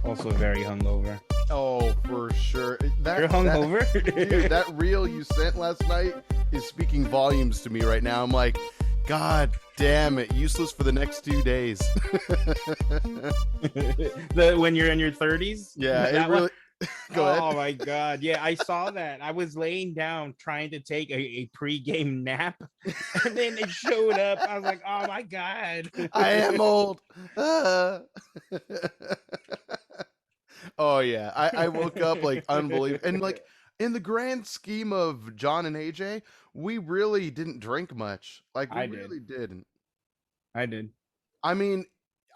Also very hungover. Oh, for sure. You're hungover? Dude, that reel you sent last night is speaking volumes to me right now. I'm like, God damn it, useless for the next 2 days. When you're in your 30s? Yeah, it really. Go ahead. Oh my God. Yeah, I saw that. I was laying down trying to take a pre-game nap, and then it showed up. I was like, oh my God. I am old. Oh yeah, I woke up like unbelievable, and like in the grand scheme of John and AJ, we really didn't drink much. Like we really didn't. I did. I mean,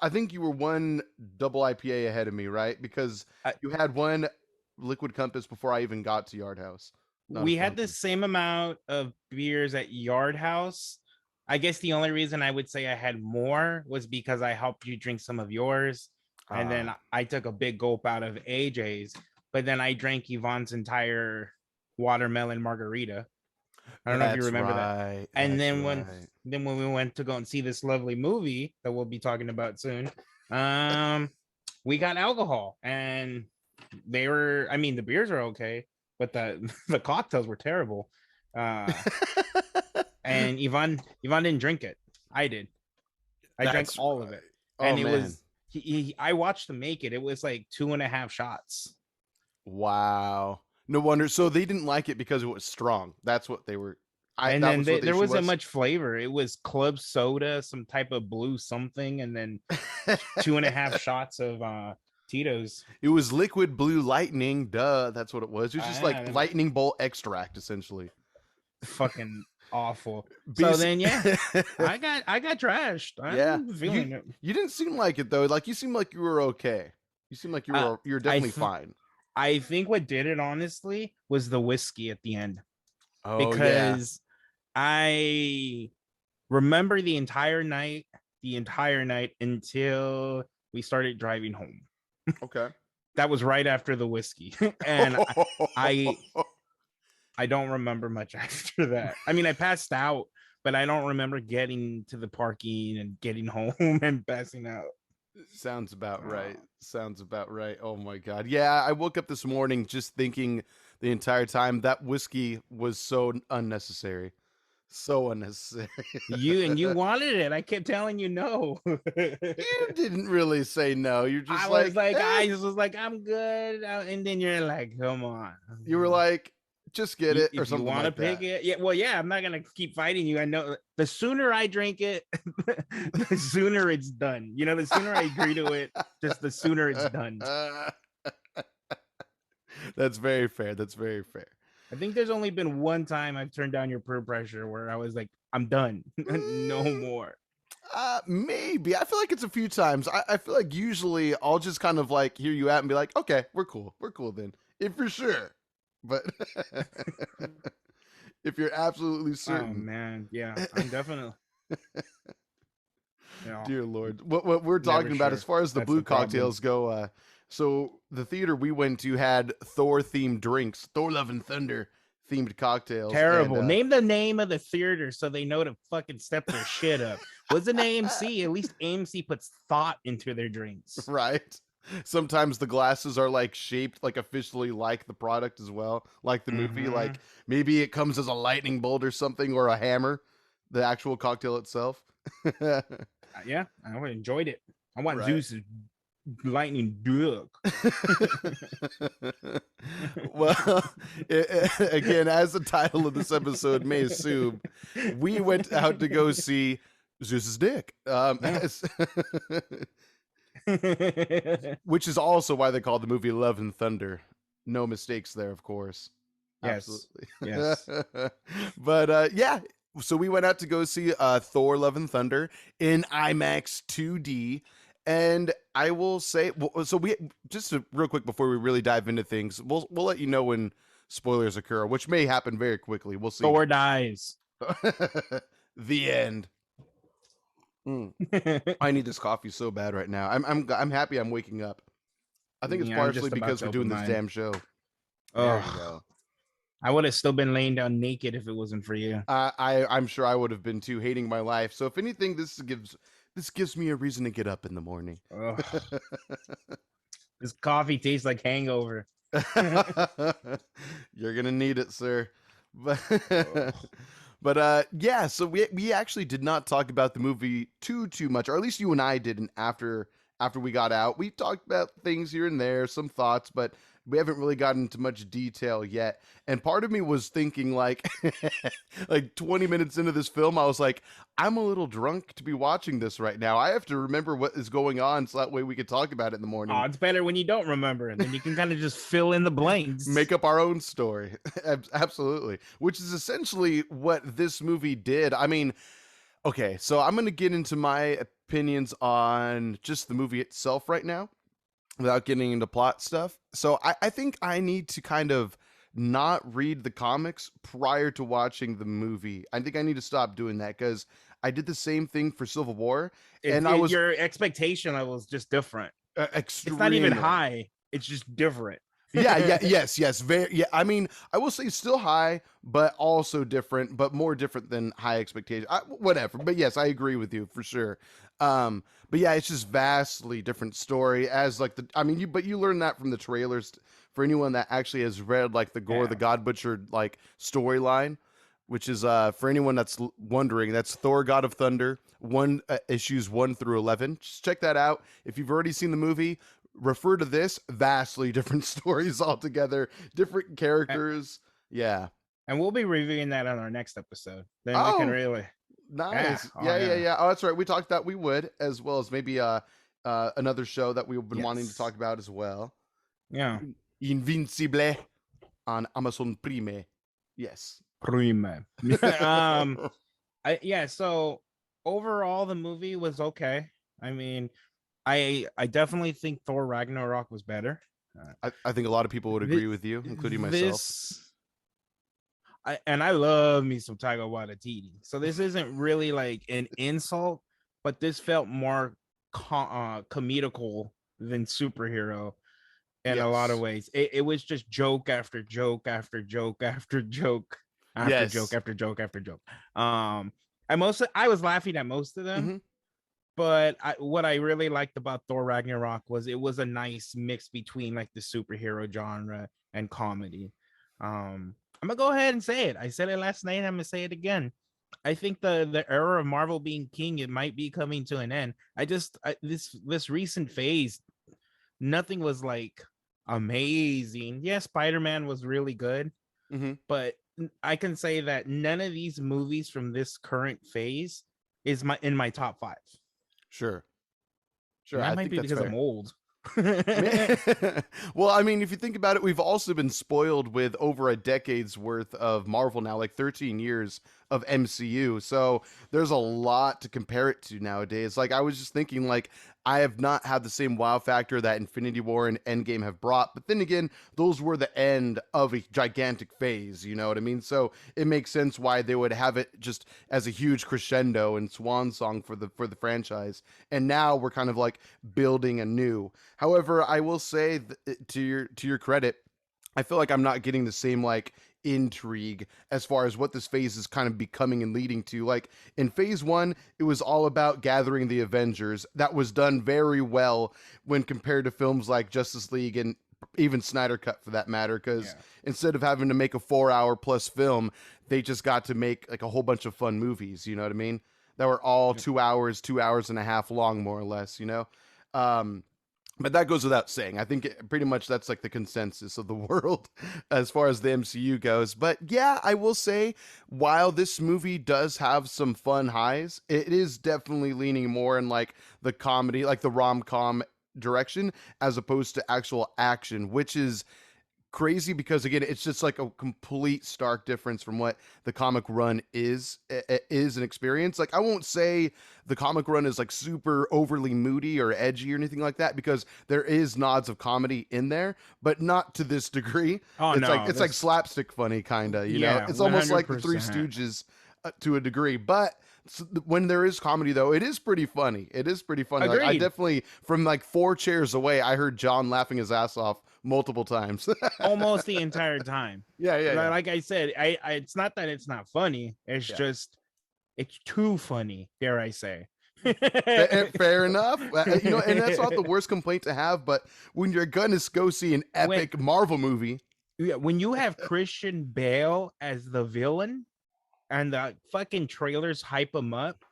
I think you were one double IPA ahead of me, right? Because you had one Liquid Compass before I even got to Yard House. We had the same amount of beers at Yard House. I guess the only reason I would say I had more was because I helped you drink some of yours. And then I took a big gulp out of AJ's, but then I drank Yvonne's entire watermelon margarita. I don't know if you remember that. And then when we went to go and see this lovely movie that we'll be talking about soon, we got alcohol, and they were, I mean, the beers are okay, but the cocktails were terrible. And Yvonne didn't drink it. I did. I drank all of it. And it was I watched them make it. It was like 2.5 shots. Wow. No wonder. So they didn't like it because it was strong. That's what they were. There wasn't much flavor. It was club soda, some type of blue something, and then 2.5 shots of Tito's. It was liquid blue lightning. Duh. That's what it was. It was just like lightning bolt extract, essentially. Fucking awful. So then, yeah, I got trashed. I'm feeling it. You didn't seem like it though. Like you seemed like you were okay. You seemed like you're definitely fine. I think what did it honestly was the whiskey at the end. Oh, because I remember the entire night until we started driving home. Okay. That was right after the whiskey. And I don't remember much after that. I mean, I passed out, but I don't remember getting to the parking and getting home and passing out. Sounds about right. Oh my God. Yeah, I woke up this morning just thinking the entire time that whiskey was so unnecessary. So unnecessary. You wanted it. I kept telling you no. You didn't really say no. You're just I was like, I'm good. And then you're like, come on. You were like, just get it or something. You want to pick it? Yeah. Well, yeah, I'm not gonna keep fighting you. I know the sooner I drink it, the sooner it's done. You know, the sooner I agree to it, just the sooner it's done. That's very fair. I think there's only been one time I've turned down your peer pressure where I was like, I'm done. No more. Maybe. I feel like it's a few times. I feel like usually I'll just kind of like hear you out and be like, okay, we're cool then. If you're sure. But if you're absolutely certain. Oh man, yeah, I'm definitely. Dear Lord, what we're talking about as far as the blue cocktails go. So the theater we went to had Thor themed drinks, Thor Love and Thunder themed cocktails. Terrible. Name the name of the theater so they know to fucking step their shit up. Was an AMC? At least AMC puts thought into their drinks, right? Sometimes the glasses are like shaped like officially like the product as well, like the movie. Like maybe it comes as a lightning bolt or something, or a hammer, the actual cocktail itself. Yeah, I enjoyed it. I want Zeus's lightning duck. Well, again, as the title of this episode may assume, we went out to go see Zeus's dick. Which is also why they call the movie Love and Thunder. No mistakes there, of course. Yes. Absolutely. Yes. But yeah, so we went out to go see Thor Love and Thunder in IMAX 2D. And I will say, so we just real quick before we really dive into things, we'll let you know when spoilers occur, which may happen very quickly. We'll see. Thor dies. The end. I need this coffee so bad right now. I'm happy I'm waking up. I think it's partially because we're doing this damn show. There you go. I would have still been laying down naked if it wasn't for you. I'm sure I would have been too, hating my life. So if anything, this gives This gives me a reason to get up in the morning. Ugh, this coffee tastes like hangover. You're gonna need it, sir. But Ugh. yeah, so we actually did not talk about the movie too much, or at least you and I didn't after we got out. We talked about things here and there, some thoughts, but we haven't really gotten into much detail yet. And part of me was thinking like like 20 minutes into this film, I was like, I'm a little drunk to be watching this right now. I have to remember what is going on so that way we could talk about it in the Oh, morning. it's better when you don't remember it. Then you can kind of just fill in the Make blanks. up our own story. Absolutely. Which is essentially what this movie did. I mean, okay, so I'm going to get into my opinions on just the movie itself right now without getting into plot stuff. So I think I need to kind of not read the comics prior to watching the movie. I think I need to stop doing that because I did the same thing for Civil War, and I was Your expectation level is just different. It's not even extremely. high. It's just different. Yes, very. Yeah, I mean, I will say still high, but also different, but more different than high expectations. Whatever, but yes, I agree with you for sure. But yeah, it's just vastly different story as like the. I mean, you learn that from the trailers. For anyone that actually has read like the Gore the Yeah. God Butcher like storyline, which is for anyone that's wondering, that's Thor God of Thunder, issues 1 through 11. Just check that out. If you've already seen the movie, refer to this, vastly different stories altogether, different characters. Yeah. And we'll be reviewing that on our next episode. Then we can Oh, really, yeah, nice. oh yeah, Yeah. Oh, that's right. We talked that we would, as well as maybe another show that we've been wanting to yes, talk about as well. yeah. Invincible on Amazon Prime. Yes. Prima. Yeah. So overall, the movie was okay. I mean, I definitely think Thor Ragnarok was better. I think a lot of people would agree This, with you, including myself. this I love me some Taika Waititi. So this isn't really like an insult, but this felt more comedical than superhero in a lot of Yes. ways. It was just joke after joke after joke after joke after joke Yes. after joke after joke. I was laughing at most of them, Hmm. but what I really liked about Thor Ragnarok was it was a nice mix between like the superhero genre and comedy. I'm gonna go ahead and say it. I said it last night. I'm gonna say it again. I think the era of Marvel being king, it might be coming to an end. This recent phase, nothing was like amazing. Yeah, Spider-Man was really good, Hmm. but I can say that none of these movies from this current phase is my in my top five. Sure. Sure. And that I might think be that's because I'm fair. old. Well, I mean, if you think about it, we've also been spoiled with over a decade's worth of Marvel now, like 13 years of MCU. So there's a lot to compare it to nowadays. Like, I was just thinking, like, I have not had the same wow factor that Infinity War and Endgame have brought. But then again, those were the end of a gigantic phase. You know what I mean? So it makes sense why they would have it just as a huge crescendo and swan song for the franchise. And now we're kind of like building anew. However, I will say to your credit, I feel like I'm not getting the same like intrigue as far as what this phase is kind of becoming and leading to. Like in phase 1, it was all about gathering the Avengers. That was done very well when compared to films like Justice League and even Snyder Cut for that matter, because Yeah. instead of having to make a 4 hour plus film, they just got to make like a whole bunch of fun movies, you know what I mean, that were all 2 hours, 2 hours and a half long, more or less, you know. um but that goes without saying. I think pretty much that's like the consensus of the world as far as the MCU goes. But yeah, I will say, while this movie does have some fun highs, it is definitely leaning more in like the comedy, like the rom com direction, as opposed to actual action, which is crazy because again it's just like a complete stark difference from what the comic run is an experience. Like I won't say the comic run is like super overly moody or edgy or anything like that, because there is nods of comedy in there, but not to this degree. Oh it's like no, it's like this slapstick funny kind of, you know, yeah, it's almost like the Three 100%. Stooges to a degree. But when there is comedy though, it is pretty funny. It is pretty funny. Like I Agreed. definitely, from like 4 chairs away, I heard John laughing his ass off multiple times. Almost the entire time. Yeah. Like I said, it's not that it's not funny. It's Yeah. just it's too funny, dare I say. Fair enough. And that's not the worst complaint to have. But when you're gonna go see an when epic Marvel movie, yeah, when you have Christian Bale as the villain and the fucking trailers hype him up,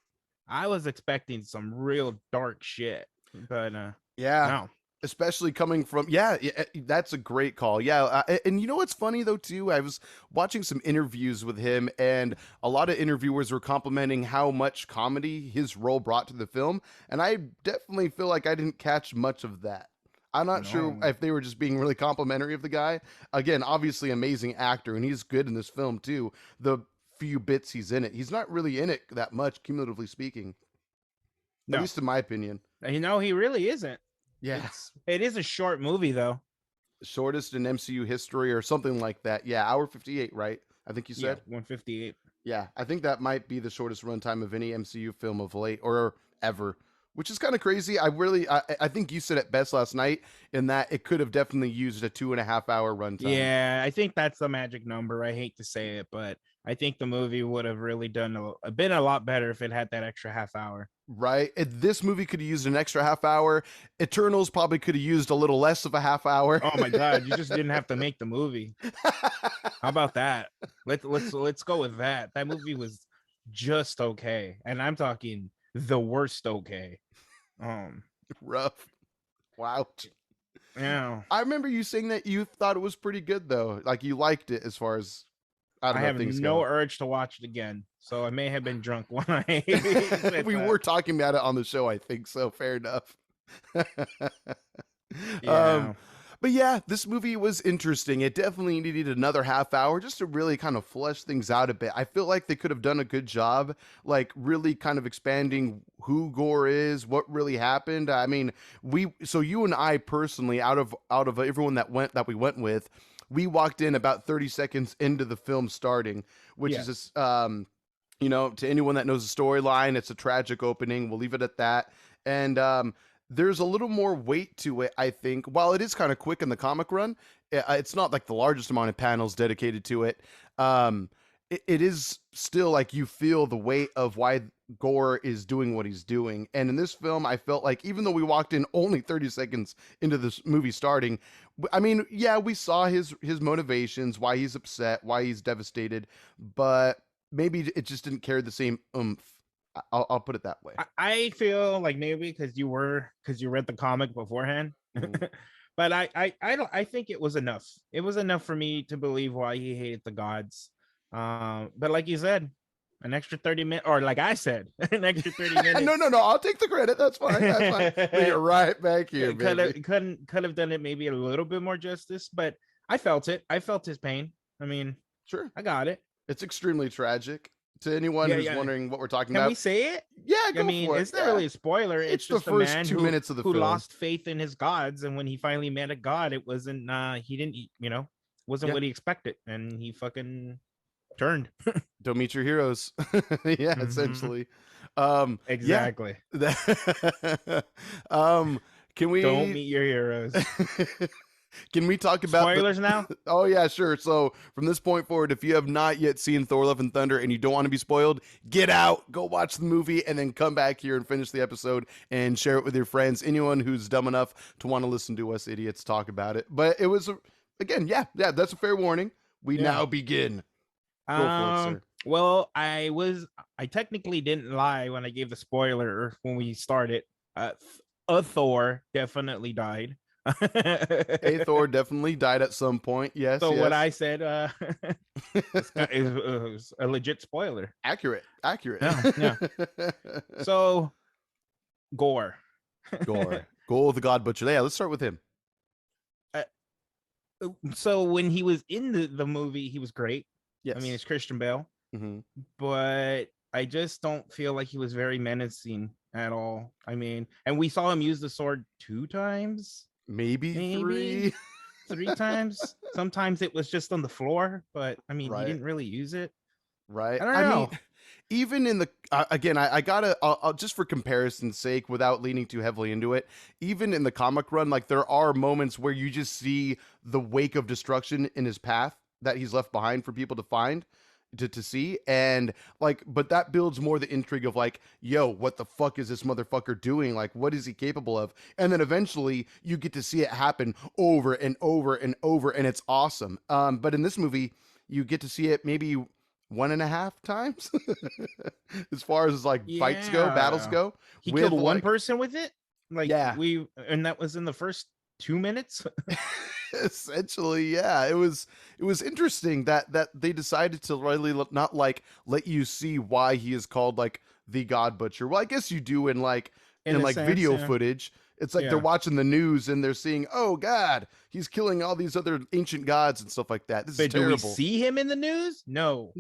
I was expecting some real dark shit. But yeah, no. especially coming from that's a great call. Yeah, and you know what's funny though too? I was watching some interviews with him, and a lot of interviewers were complimenting how much comedy his role brought to the film, and I definitely feel like I didn't catch much of that. I'm not sure No. if they were just being really complimentary of the guy. Again, obviously amazing actor, and he's good in this film too. The few bits he's in it, he's not really in it that much, cumulatively speaking, at No. least in my opinion. He really isn't. Yeah, It is a short movie though. shortest in MCU history or something like that. Yeah, hour 58, right? I think you Yeah, said. 158. Yeah, I think that might be the shortest runtime of any MCU film of late or ever, which is kind of crazy. I think you said it best last night in that it could have definitely used a 2.5 hour runtime. Yeah, I think that's the magic number. I hate to say it, but I think the movie would have really been a lot better if it had that extra half hour. Right? This movie could have used an extra half hour. Eternals probably could have used a little less of a half hour. Oh my god, you just didn't have to make the movie. How about that? Let's go with that. That movie was just okay, and I'm talking the worst okay. Um, Rough. Wow. yeah, I remember you saying that you thought it was pretty good though. Like you liked it as far as I I don't know have things no go. urge to watch it again, so I may have been drunk when I said We that. were talking about it on the show, I think so. Fair enough. um, Yeah, but yeah, this movie was interesting. It definitely needed another half hour just to really kind of flesh things out a bit. I feel like they could have done a good job, like really kind of expanding who Gore is, what really happened. I mean, so you and I personally, out of everyone that we went with, we walked in about 30 seconds into the film starting, which is yes, this, to anyone that knows the storyline, it's a tragic opening. We'll leave it at that. And there's a little more weight to it, I think. While it is kind of quick in the comic run, it's not like the largest amount of panels dedicated to it. It is still like you feel the weight of why Gore is doing what he's doing. And in this film, I felt like even though we walked in only 30 seconds into this movie starting, I mean, yeah, we saw his motivations, why he's upset, why he's devastated, but maybe it just didn't carry the same oomph. I'll put it that way. I feel like maybe because you read the comic beforehand, Mhm. but I don't I think it was enough. It was enough for me to believe why he hated the gods. But like you said, an extra 30 minutes, or like I said, an extra 30 No, minutes. no, no. I'll take the credit. That's fine. That's fine. Bring it right back here, could have baby. could have done it maybe a little bit more justice, but I felt it. I felt his pain. I mean, Sure. I got it. It's extremely tragic. To anyone Yeah, who's yeah. wondering what we're talking Can we about, say it? yeah, I go mean, for it. it's not Yeah. really a spoiler. It's It's the just a first man 2 minutes of the who film. lost faith in his gods, and when he finally met a god, it wasn't he didn't wasn't Yeah. what he expected, and he fucking turned. Don't meet your heroes. Yeah, Mhm. essentially. Yeah. Exactly. um, can Don't we meet your heroes. can we talk about the Spoilers now. Oh yeah, sure. So from this point forward, if you have not yet seen Thor: Love and Thunder and you don't want to be spoiled, get out, go watch the movie, and then come back here and finish the episode and share it with your friends. Anyone who's dumb enough to want to listen to us idiots talk about it. But it was again, yeah, that's a fair warning. We Yeah. now begin. Go for it, sir. Well, I technically didn't lie when I gave the spoiler when we started. A Thor definitely died. A Thor definitely died at some point. Yes, So what yes. I said is a legit spoiler. Accurate. Accurate. Yeah, yeah. So Gore. Gore. Gore the God Butcher. Yeah, let's start with him. Uh, so when he was in the movie, he was great. I mean, Yes. it's Christian Bale, Hmm. but I just don't feel like he was very menacing at all. I mean, and we saw him use the sword 2 times, Maybe maybe three. 3 times. Sometimes it was just on the floor, but I mean, he Right. didn't really use it. Right. I don't I mean, know. even in the again, I gotta I'll just for comparison's sake, without leaning too heavily into it. Even in the comic run, like there are moments where you just see the wake of destruction in his path that he's left behind for people to find. to see. And like, but that builds more the intrigue of like, yo, what the fuck is this motherfucker doing? Like, what is he capable of? And then eventually you get to see it happen over and over and over, and it's awesome. But in this movie, you get to see it maybe one and a half times as far as like fights go, battles Yeah. go, He killed with one like, person with it. Like yeah. and that was in the first 2 minutes. Essentially, yeah, it was interesting that they decided to really not like let you see why he is called like the God Butcher. Well, I guess you do In in a like sense, video yeah. footage. It's like they're Yeah. watching the news and they're seeing, oh God, he's killing all these other ancient gods and stuff like that. This is But do we terrible. see him in the news? No.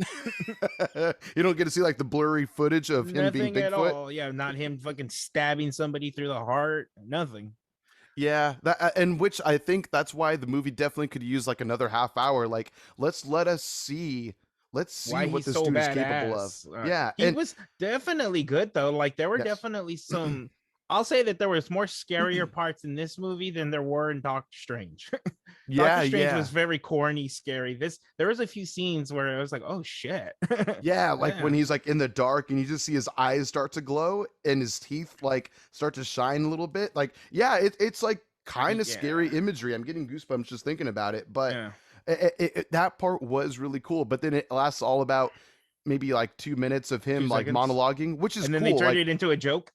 You don't get to see like the blurry footage of him being Nothing at Bigfoot. all. Yeah, not him fucking stabbing somebody through the heart. Nothing. Yeah, that and which I think that's why the movie definitely could use like another half hour. Like, let's see Why what he's this so dude is capable of. badass. Yeah, He and was definitely good though. Like there were yes, definitely some. I'll say that there was more scarier parts in this movie than there were in Doctor Strange. yeah, Doctor Strange yeah, was very corny, scary. This there was a few scenes where I was like, oh shit. yeah. Like when Yeah. he's like in the dark and you just see his eyes start to glow and his teeth like start to shine a little bit. Like, yeah, it's like kind of scary Yeah. imagery. I'm getting goosebumps just thinking about it. But Yeah. that part was really cool. But then it lasts all about maybe like 2 minutes of him Two like seconds. monologuing, which is And then they cool. turned Like, it into a joke.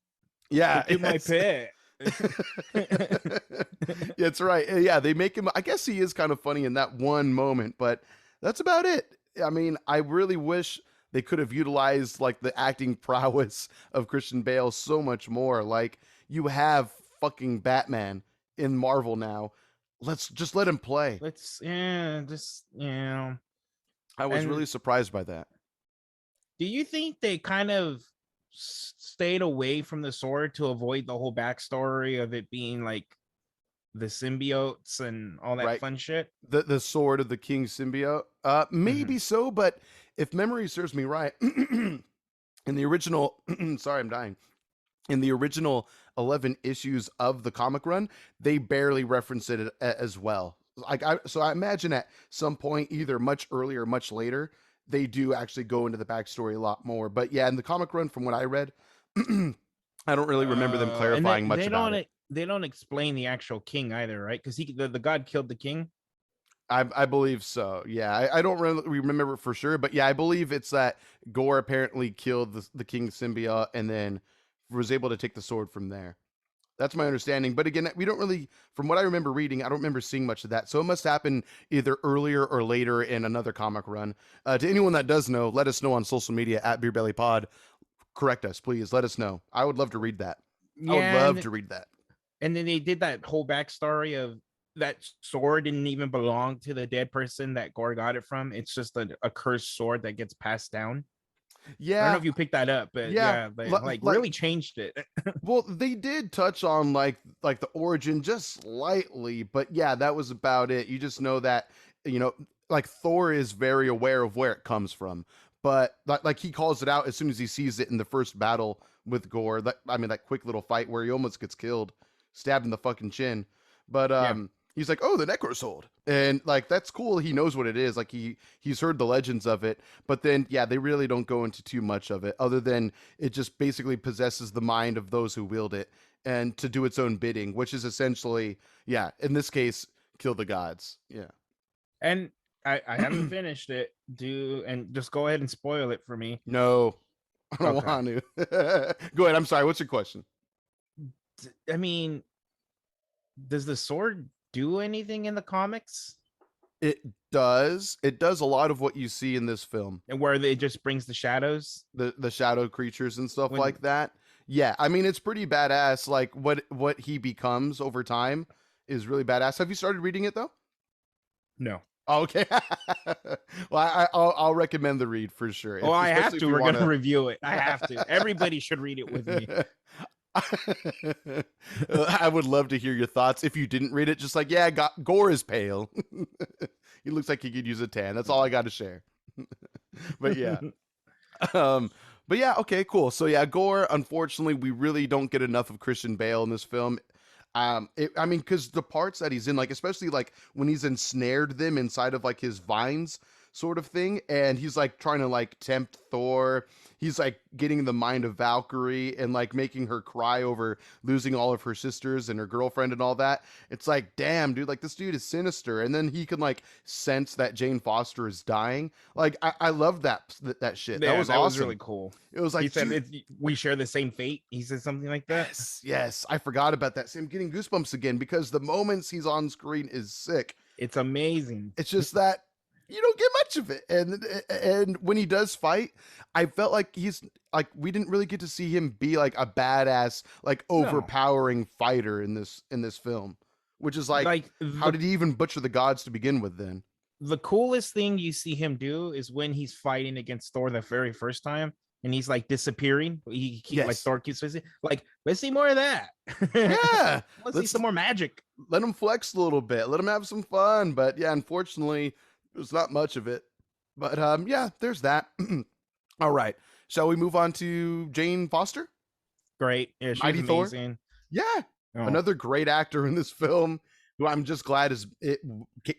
yeah, Look at my yes. pet. Yeah, it's right. Yeah, they make him. I guess he is kind of funny in that one moment, but that's about it. I mean, I really wish they could have utilized like the acting prowess of Christian Bale so much more. Like, you have fucking Batman in Marvel now. Let's just let him play. Let's yeah, just I was and really surprised by that. do you think they kind of stayed away from the sword to avoid the whole backstory of it being like the symbiotes and all that Right? fun shit? The sword of the king symbiote. Mm-hmm. Maybe so, but if memory serves me right, in the original, sorry, I'm dying. In the original 11 issues of the comic run, they barely reference it as well. Like, so I imagine at some point, either much earlier or much later, they do actually go into the backstory a lot more. But yeah, in the comic run, from what I read, I don't really remember them And they, clarifying much about it. they don't explain the actual king either, right? Because the god killed the king. I believe so. Yeah, I don't really remember for sure, but yeah, I believe it's that Gore apparently killed the King Symbiote and then was able to take the sword from there. That's my understanding. But again, we don't really, from what I remember reading, I don't remember seeing much of that. So it must happen either earlier or later in another comic run. To anyone that does know, let us know on social media at BeerBellyPod. Correct us, please. Let us know. I would love to read that. I would Yeah, love to read that. and then they did that whole backstory of that sword didn't even belong to the dead person that Gore got it from. It's just a cursed sword that gets passed down. I don't know Yeah, if you picked that up, but yeah. yeah, they like Like, really changed it. well, they did touch on like the origin just slightly, but yeah, that was about it. You just know that, you know, like Thor is very aware of where it comes from, but like he calls it out as soon as he sees it in the first battle with Gore. That, I mean, that quick little fight where he almost gets killed, stabbed in the fucking chin. But Yeah. he's like, "Oh, the Necro Sword," and like that's cool. He knows what it is. Like he's heard the legends of it, but then yeah, they really don't go into too much of it, other than it just basically possesses the mind of those who wield it and to do its own bidding, which is essentially, yeah, in this case, kill the gods. Yeah. And I haven't finished it. Do and just go ahead and spoil it for me. No, I don't Okay. want to. Go ahead. I'm sorry. What's your question? I mean, does the sword do anything in the comics? It does. It does a lot of what you see in this film. And where it just brings the shadows? The shadow creatures and stuff When like that. Yeah, I mean it's pretty badass. Like what he becomes over time is really badass. Have you started reading it though? no. Oh, okay. Well, I'll recommend the read for sure. Oh, I have Especially if to. you We're want gonna to. review it. I have to. Everybody should read it with me. I would love to hear your thoughts. If you didn't read it, just like, yeah, Gore is pale. He looks like he could use a tan. That's all I got to share. But yeah. Um, but yeah, okay, cool. So yeah, Gore, unfortunately, we really don't get enough of Christian Bale in this film. I mean, because the parts that he's in, like, especially like when he's ensnared them inside of like his vines, sort of thing, and he's like trying to like tempt Thor. He's like getting the mind of Valkyrie and like making her cry over losing all of her sisters and her girlfriend and all that. It's like, damn, dude, like this dude is sinister. And then he can like sense that Jane Foster is dying. Like I love that shit. That Yeah, was that was awesome. really cool. It was He like, said dude, we share the same fate. He said something like that. yes, I forgot about that. See, I'm getting goosebumps again because the moments he's on screen is sick. It's amazing. It's just that you don't get much of it, and when he does fight, I felt like he's like we didn't really get to see him be like a badass, like No, overpowering fighter in this film, which is like, like how did he even butcher the gods to begin with? Then the coolest thing you see him do is when he's fighting against Thor the very first time, and he's like disappearing. He keep like yes, Thor keeps missing. Like, let's see more of that. yeah, Let's see let's some more magic. let him flex a little bit, let him have some fun. But yeah, unfortunately, there's not much of it. But yeah, there's that. All right. Shall we move on to Jane Foster? Great. Yeah, she's Mighty Thor? amazing. Yeah. Oh. Another great actor in this film who I'm just glad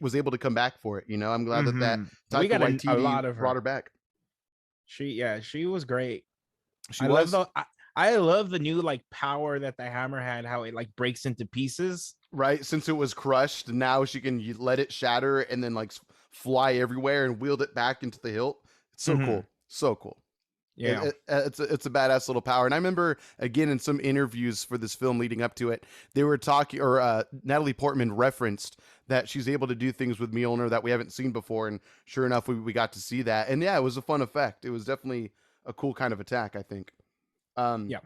was able to come back for it. You know, I'm glad that We Taika got a Waititi lot of brought her. her back. She was great. She I was. love I love the new like power that the hammer had, how it like breaks into pieces. Right. Since it was crushed, now she can let it shatter and then like fly everywhere and wield it back into the hilt. It's so cool. So cool. Yeah. It's a badass little power. And I remember again in some interviews for this film leading up to it, they were talking, or Natalie Portman referenced that she's able to do things with Mjolnir that we haven't seen before. And sure enough, we got to see that. And yeah, it was a fun effect. It was definitely a cool kind of attack, I think. Yeah.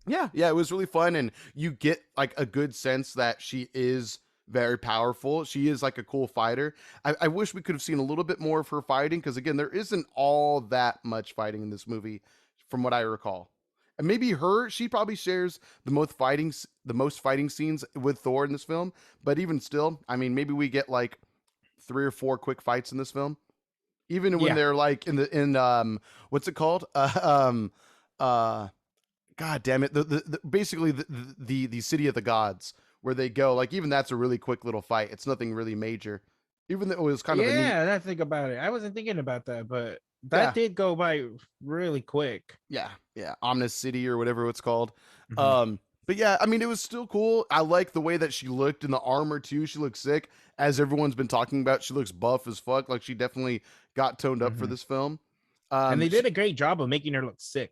Yeah, it was really fun. And you get like a good sense that she is very powerful. She is like a cool fighter. I wish we could have seen a little bit more of her fighting because again, there isn't all that much fighting in this movie, from what I recall. And maybe she probably shares the most fighting scenes with Thor in this film. But even still, I mean, maybe we get like 3 or 4 quick fights in this film, even when Yeah. they're like in what's it called? Uh, God damn it! Basically the city of the gods where they go. Like even that's a really quick little fight. It's nothing really major. Even though it was kind of a neat. Yeah, I think about it. I wasn't thinking about that, but Yeah, that did go by really quick. yeah. Omnis City or whatever it's called. Mhm. But yeah, I mean it was still cool. I like the way that she looked in the armor too. She looks sick, as everyone's been talking about. She looks buff as fuck. Like she definitely got toned up for Mhm. this film. And they She, did a great job of making her look sick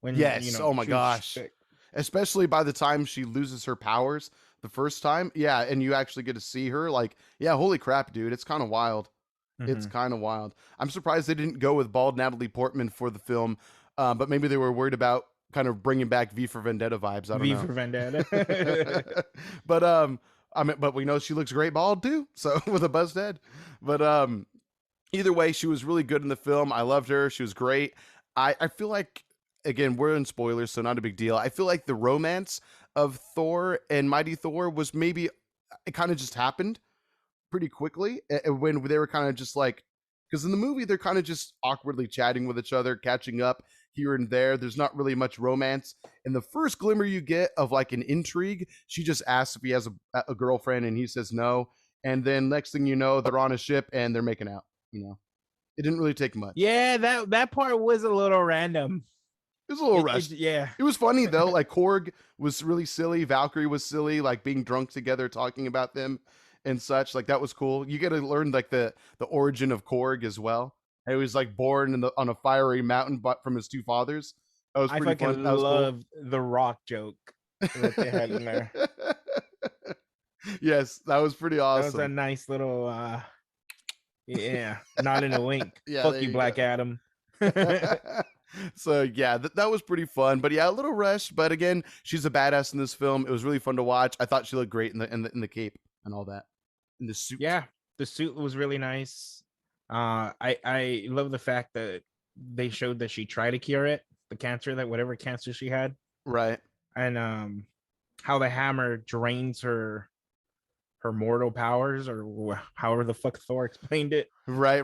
when, yes. Oh my she was gosh. sick. Especially by the time she loses her powers the first time. Yeah, and you actually get to see her. Like, yeah, holy crap, dude. It's kind of wild. It's Mhm. kind of wild. I'm surprised they didn't go with bald Natalie Portman for the film, but maybe they were worried about kind of bringing back V for Vendetta vibes. I don't V know. for Vendetta. But I mean, but we know she looks great bald too, so with a buzzed head. But either way, she was really good in the film. I loved her. She was great. I feel like again we're in spoilers, so not a big deal. I feel like the romance of Thor and Mighty Thor was maybe it kind of just happened pretty quickly when they were kind of just like because in the movie they're kind of just awkwardly chatting with each other, catching up here and there. There's not really much romance. And the first glimmer you get of like an intrigue, she just asks if he has a girlfriend and he says no. And then next thing you know, they're on a ship and they're making out. You know, it didn't really take much. Yeah, that part was a little random. It was a little rushed. Yeah. It was funny though. Like Korg was really silly. Valkyrie was silly, like being drunk together, talking about them and such. Like that was cool. You get to learn like the origin of Korg as well. He was like born on a fiery mountain, but from his two fathers. That was I pretty fun. fucking That was cool. loved the rock joke that they had in there. Yes, that was pretty That was a awesome. nice little yeah, not in a wink. Yeah, Fuck there you, you Black go. Adam. So yeah, that was pretty fun. But yeah, a little rushed. But again, she's a badass in this film. It was really fun to watch. I thought she looked great in the cape and all that, in the suit. Yeah, the suit was really nice. I love the fact that they showed that she tried to cure it, the cancer, that whatever cancer she had, Right. and how the hammer drains her mortal powers, or however the fuck Thor explained it. Right.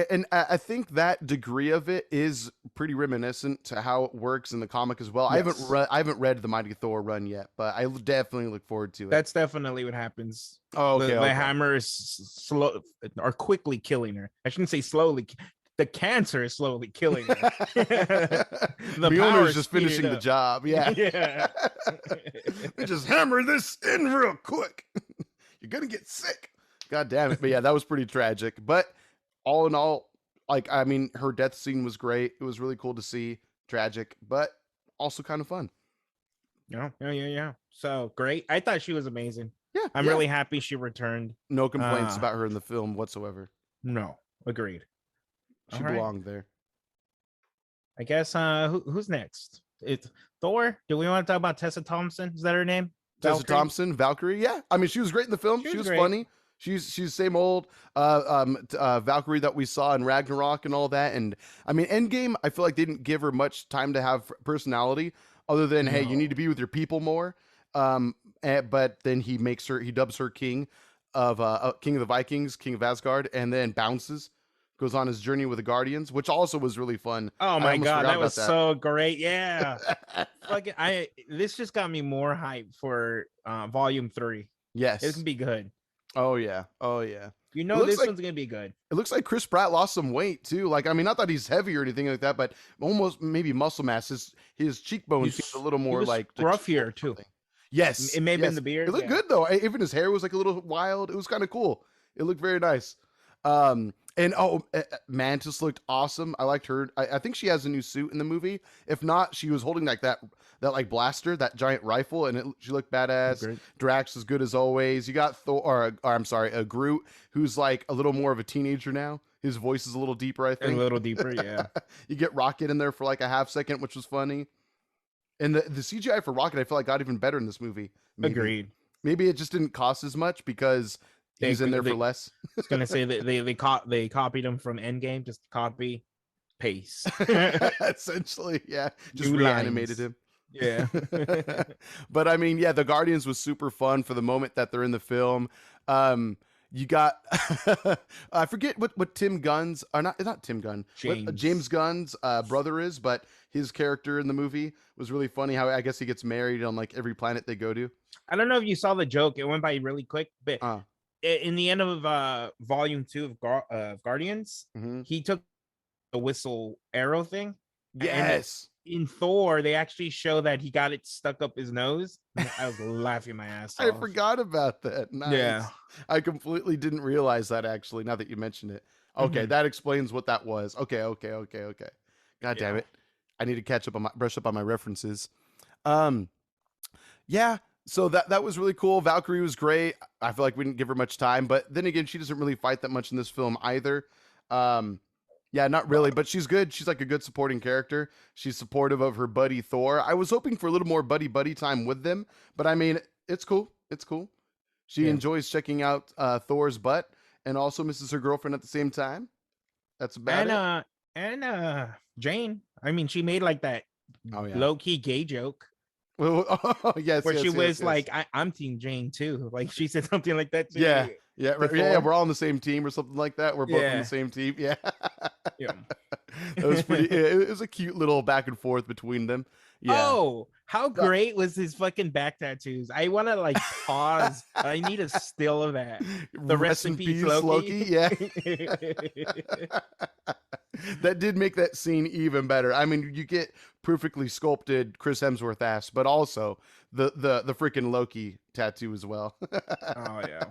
And I think that degree of it is pretty reminiscent to how it works in the comic as well. Yes. I haven't read the Mighty Thor run yet, but I definitely look forward to it. That's definitely what happens. Oh, okay. The hammer is slow or quickly killing her. I shouldn't say slowly, the cancer is slowly killing her. The Mjolnir's power just speeded finishing the up. job. Yeah. Yeah. They just hammer this in real quick. You're gonna get sick. God damn it. But yeah, that was pretty tragic. But all in all, like, I mean, her death scene was great. It was really cool to see. Tragic, but also kind of fun. Yeah. So great. I thought she was amazing. Yeah, I'm yeah. really happy she returned. No complaints Uh about her in the film whatsoever. no, agreed. She All right. belonged there. I guess who's next? It's Thor. Do we want to talk about Tessa Thompson? Is that her name? Tessa Valkyrie? Thompson, Valkyrie. Yeah, I mean, she was great in the film. She She was was great. funny. She's same old Valkyrie that we saw in Ragnarok and all that. And I mean, Endgame, I feel like they didn't give her much time to have personality, other than hey, you need to No. be with your people more. But then he dubs her king of the Vikings, king of Asgard, and then bounces, goes on his journey with the Guardians, which also was really fun. Oh I my almost god, forgot that about was that. so great. Yeah. Fucking I this just got me more hype for volume 3. It's Yes. gonna be good. Oh yeah. Oh yeah. You It know looks this like one's gonna be good. It looks like Chris Pratt lost some weight too. Like, I mean, not that he's heavy or anything like that, but almost maybe muscle mass. His cheekbones seemed a little He more was like rough swollen here or too. something. Yes, It may have been yes. the It beard. looked Yeah. good though. Even his hair was like a little wild. It was kind of cool. It looked very nice. And Mantis looked awesome. I liked her. I think she has a new suit in the movie. If not, she was holding like that like blaster, that giant rifle, and she looked badass. Great. Drax is good as always. You got Thor, or I'm sorry, a Groot, who's like a little more of a teenager now. His voice is a little deeper, I A think. little deeper, yeah. You get Rocket in there for like a half second, which was funny. And the CGI for Rocket, I feel like got even better in this movie. Agreed. Maybe it just didn't cost as much because he's in there for They less. I was gonna say that they copied him from Endgame, just copy, paste. Essentially, yeah. Just New reanimated lines. him. Yeah. But I mean, yeah, the Guardians was super fun for the moment that they're in the film. You got I forget what Tim Gunn's, or not Tim Gunn, what James Gunn's brother is, but his character in the movie was really funny. How I guess he gets married on like every planet they go to. I don't know if you saw the joke. It went by really quick, but Uh, in the end of volume 2 of Guardians, mhm. he took the whistle arrow thing. And Yes. in Thor, they actually show that he got it stuck up his nose. I was laughing my ass I off. forgot about that. Nice. Yeah. I completely didn't realize that actually, now that you mentioned it. Okay, Mhm. that explains what that was. Okay. God damn Yeah. it. I need to brush up on my references. Um yeah, so that was really cool. Valkyrie was great. I feel like we didn't give her much time, but then again, she doesn't really fight that much in this film either. Um yeah, not really, but she's good. She's like a good supporting character. She's supportive of her buddy Thor. I was hoping for a little more buddy time with them, but I mean, it's cool. It's cool. She Yeah. enjoys checking out Thor's butt and also misses her girlfriend at the same time. That's about it. And Jane. I mean, she made like that Oh yeah. low-key gay joke Well, oh, yes, where yes, she yes, was yes. like, I'm Team Jane too. Like she said something like that to Yeah, yeah, right, yeah. Thor. We're all on the same team or something like that. We're both on Yeah. the same team. Yeah, Yeah. that was pretty. It was a cute little back and forth between them. Yeah. Oh, how great was his fucking back tattoos? I want to like pause. I need a still of that. The rest in peace, Loki. Yeah. That did make that scene even better. I mean, you get perfectly sculpted Chris Hemsworth ass, but also the freaking Loki tattoo as well. Oh yeah.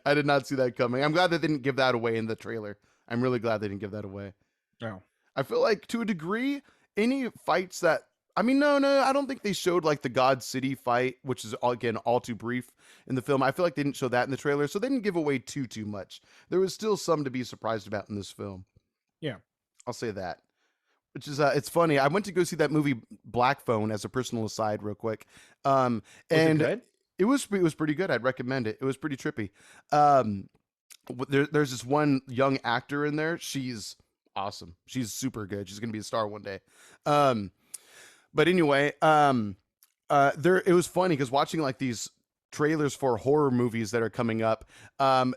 I did not see that coming. I'm glad they didn't give that away in the trailer. I'm really glad they didn't give that away. Oh. I feel like to a degree, any fights that I mean, no, I don't think they showed like the God City fight, which is again all too brief in the film. I feel like they didn't show that in the trailer, so they didn't give away too much. There was still some to be surprised about in this film. Yeah. I'll say that. Which is it's funny. I went to go see that movie Black Phone as a personal aside, real quick. And it was pretty good. I'd recommend it. It was pretty trippy. There's this one young actor in there. She's awesome. She's super good. She's gonna be a star one day. But anyway, it was funny because watching like these trailers for horror movies that are coming up.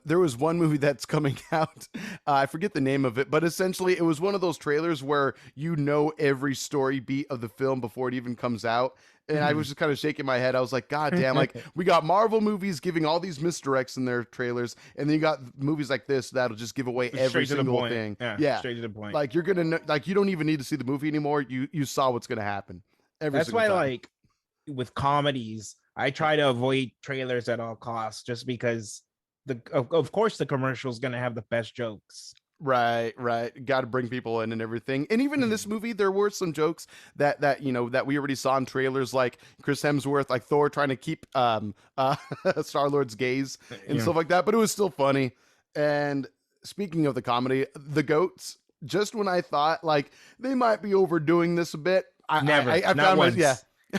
There was one movie that's coming out. I forget the name of it, but essentially it was one of those trailers where you know every story beat of the film before it even comes out. And I was just kind of shaking my head. I was like, God damn, like we got Marvel movies giving all these misdirects in their trailers, and then you got movies like this that'll just give away every Straight to the single point. thing. Yeah, straight to the point. Like you're gonna know, like you don't even need to see the movie anymore. You saw what's gonna happen every That's single why, time. like, with comedies, I try to avoid trailers at all costs, just because of course the commercial is gonna have the best jokes. Right, right. Got to bring people in and everything. And even in this movie, there were some jokes that you know that we already saw in trailers, like Chris Hemsworth, like Thor trying to keep Star Lord's gaze and stuff like that. But it was still funny. And speaking of the comedy, the goats. Just when I thought like they might be overdoing this a bit, Never, I not found once. yeah.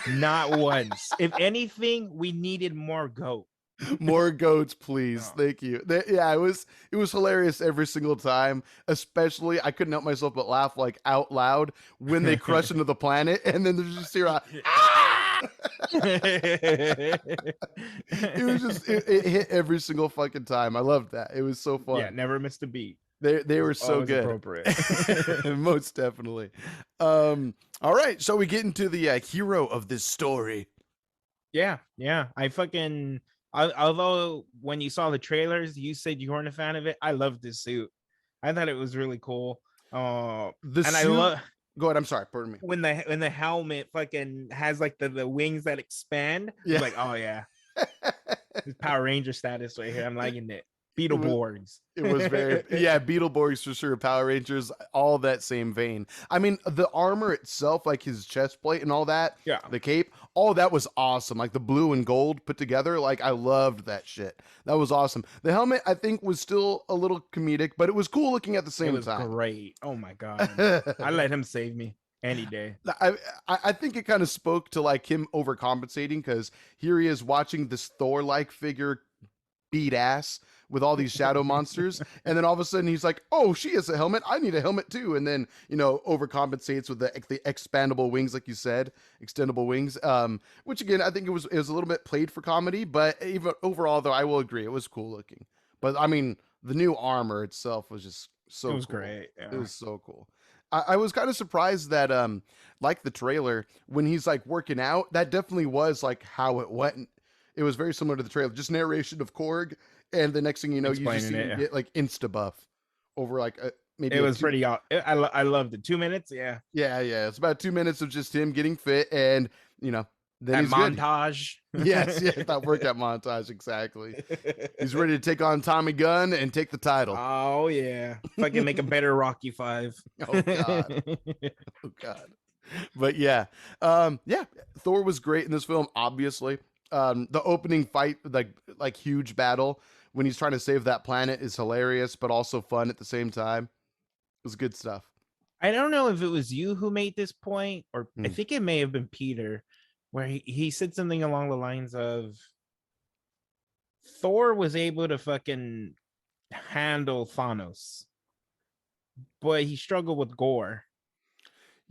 Not once. If anything, we needed more goat. More goats, please. Oh. Thank you. Yeah, it was hilarious every single time. Especially, I couldn't help myself but laugh like out loud when they crush into the planet, and then there's just ah! It was just it hit every single fucking time. I loved that. It was so fun. Yeah, never missed a beat. They were so good. Appropriate. Most definitely. All right, so we get into the hero of this story. Yeah. Although when you saw the trailers, you said you weren't a fan of it. I loved this suit. I thought it was really cool. The and suit. I love. Go ahead. I'm sorry. Pardon me. When the helmet fucking has like the wings that expand. Yeah. Like, oh yeah, this Power Ranger status right here. I'm liking it. Beetleborgs. It was very Beetleborgs for sure. Power Rangers, all that same vein. I mean, the armor itself, like his chest plate and all that, the cape, all that was awesome. Like the blue and gold put together, like I loved that shit. That was awesome. The helmet, I think, was still a little comedic, but it was cool looking at the same time. Great. Oh my god, I let him save me any day. I think it kind of spoke to like him overcompensating, because here he is watching this Thor-like figure beat ass with all these shadow monsters, and then all of a sudden he's like, oh, she has a helmet, I need a helmet too, and then, you know, overcompensates with the expandable wings, like you said, extendable wings, which again, I think it was a little bit played for comedy, but even overall though, I will agree it was cool looking. But I mean, the new armor itself was just so cool. Great. Yeah. It was so cool. I was kind of surprised that like the trailer, when he's like working out, that definitely was like how it went. It was very similar to the trailer, just narration of Korg, and the next thing you know, you just see him get like insta buff over like maybe it was pretty. I loved it. 2 minutes, yeah. It's about 2 minutes of just him getting fit, and you know, then he's montage. Good. Yes, that workout montage, exactly. He's ready to take on Tommy Gunn and take the title. Oh yeah, if I can make a better Rocky 5. Oh god, oh god. But yeah, Thor was great in this film, obviously. The opening fight, like huge battle when he's trying to save that planet, is hilarious, but also fun at the same time. It was good stuff. I don't know if it was you who made this point, or I think it may have been Peter, where he said something along the lines of Thor was able to fucking handle Thanos, but he struggled with Gore.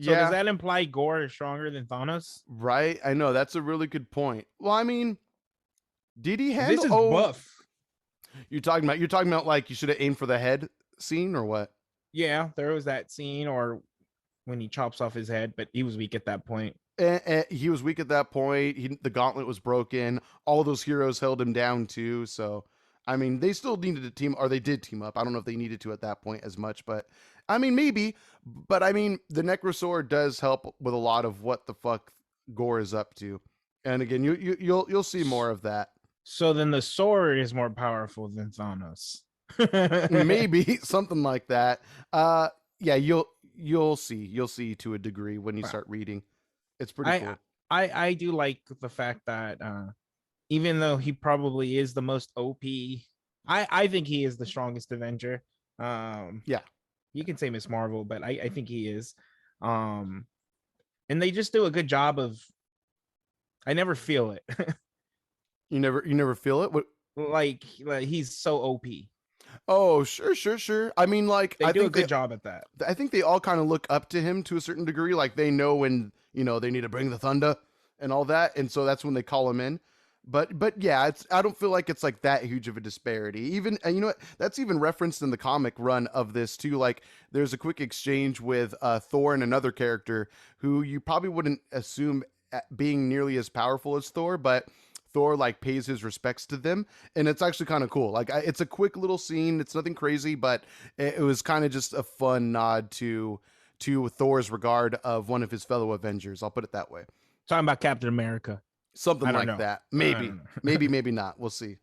So does that imply Gore is stronger than Thanos? Right. I know, that's a really good point. Well, I mean, did he handle? This is buff. You're talking about like you should have aimed for the head scene or what? Yeah, there was that scene, or when he chops off his head, but he was weak at that point. He was weak at that point. The gauntlet was broken. All those heroes held him down too. So, I mean, they still needed to team, or they did team up. I don't know if they needed to at that point as much, but I mean, maybe. But I mean, the Necrosword does help with a lot of what the fuck Gore is up to. And again, you'll see more of that. So then the sword is more powerful than Thanos. Maybe something like that. Yeah, you'll see to a degree when you start reading. It's pretty cool. I do like the fact that even though he probably is the most OP, I think he is the strongest Avenger. Yeah. You can say Miss Marvel, but I think he is. And they just do a good job of, I never feel it. You never feel it? What? Like he's so OP. Oh, sure. I mean, like, I do a good job at that. I think they all kind of look up to him to a certain degree. Like they know when, you know, they need to bring the thunder and all that. And so that's when they call him in. but yeah, it's I don't feel like it's like that huge of a disparity. Even and you know what? That's even referenced in the comic run of this too. Like there's a quick exchange with Thor and another character who you probably wouldn't assume being nearly as powerful as Thor, but Thor like pays his respects to them, and it's actually kind of cool. Like it's a quick little scene. It's nothing crazy, but it was kind of just a fun nod to Thor's regard of one of his fellow Avengers. I'll put it that way. Talking about Captain America. Something I don't like know. that. I Maybe. don't know. Maybe not. We'll see.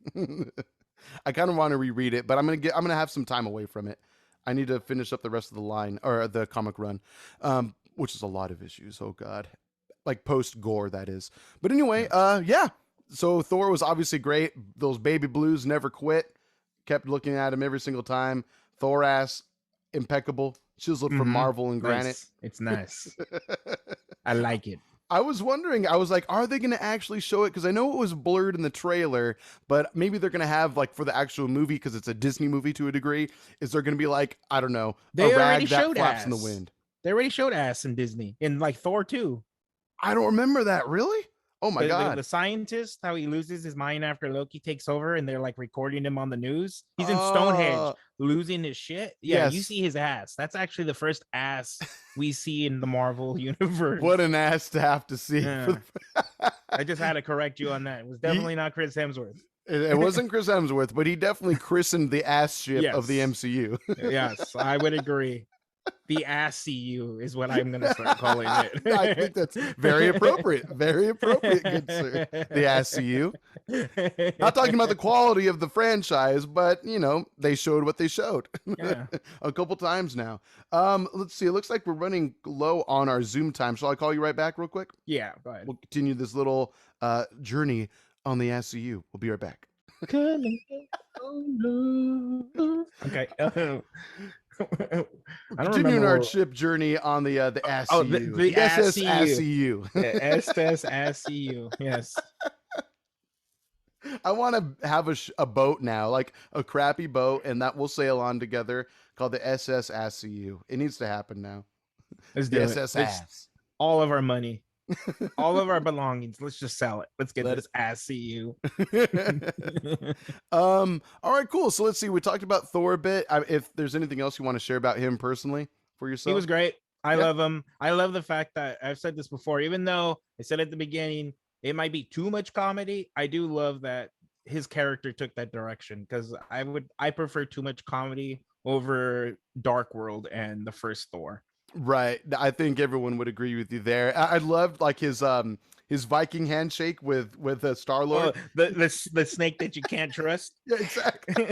I kind of want to reread it, but I'm gonna have some time away from it. I need to finish up the rest of the line or the comic run, which is a lot of issues. Oh God, like post gore that is. But anyway, Yes. yeah. So Thor was obviously great. Those baby blues never quit. Kept looking at him every single time. Thor ass impeccable, chiseled from Mm-hmm. marble and granite. Nice. It's nice. I like it. I was wondering, I was like, are they going to actually show it? Because I know it was blurred in the trailer, but maybe they're going to have, like, for the actual movie, because it's a Disney movie to a degree, is there going to be, like, I don't know, They a already rag that showed flaps in the ass. wind? They already showed ass in Disney in like Thor 2. I don't remember that, really? Oh my God. The scientist, how he loses his mind after Loki takes over and they're like recording him on the news. He's in Stonehenge losing his shit. Yeah, you Yes. see his ass. That's actually the first ass we see in the Marvel universe. What an ass to have to see. Yeah. I just had to correct you on that. It was definitely not Chris Hemsworth. It wasn't Chris Hemsworth, but he definitely christened the ass ship of the Yes. MCU. Yes, I would agree. The ass CU is what I'm gonna start calling it. I think that's very appropriate. Very appropriate, good sir. The ass CU. Not talking about the quality of the franchise, but you know, they showed what they showed. Yeah. A couple times now. Let's see. It looks like we're running low on our Zoom time. Shall I call you right back real quick? Yeah, go ahead. We'll continue this little journey on the ass CU. We'll be right back. Okay. Continuing our ship journey on the ass Oh, CU. the SS ass CU. SS SCU. Yes. I want to have a boat now, like a crappy boat, and that we'll sail on together called the SS ASCU. It needs to happen now. Let's The do SS it. ass. All of our money, all of our belongings. Let's just sell it. Let's get Let this ass CU. All right, cool. So let's see. We talked about Thor a bit. If there's anything else you want to share about him personally for yourself, He was great. I Yeah. love him. I love the fact that I've said this before, even though I said at the beginning it might be too much comedy. I do love that his character took that direction because I prefer too much comedy over Dark World and the first Thor. Right. I think everyone would agree with you there. I loved like his Viking handshake with Star Lord. Oh, the snake that you can't trust. Yeah, exactly.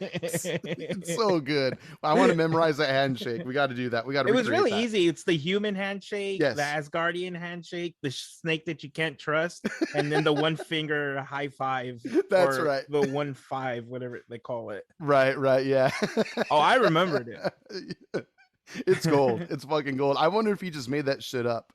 It's so good. I want to memorize that handshake. We got to do that. We got to. It was really easy. It's the human handshake, Yes. the Asgardian handshake, the snake that you can't trust, and then the one finger high five. That's or right. The 1-5, whatever they call it. Right. Yeah. Oh, I remembered it. It's gold. It's fucking gold. I wonder if he just made that shit up.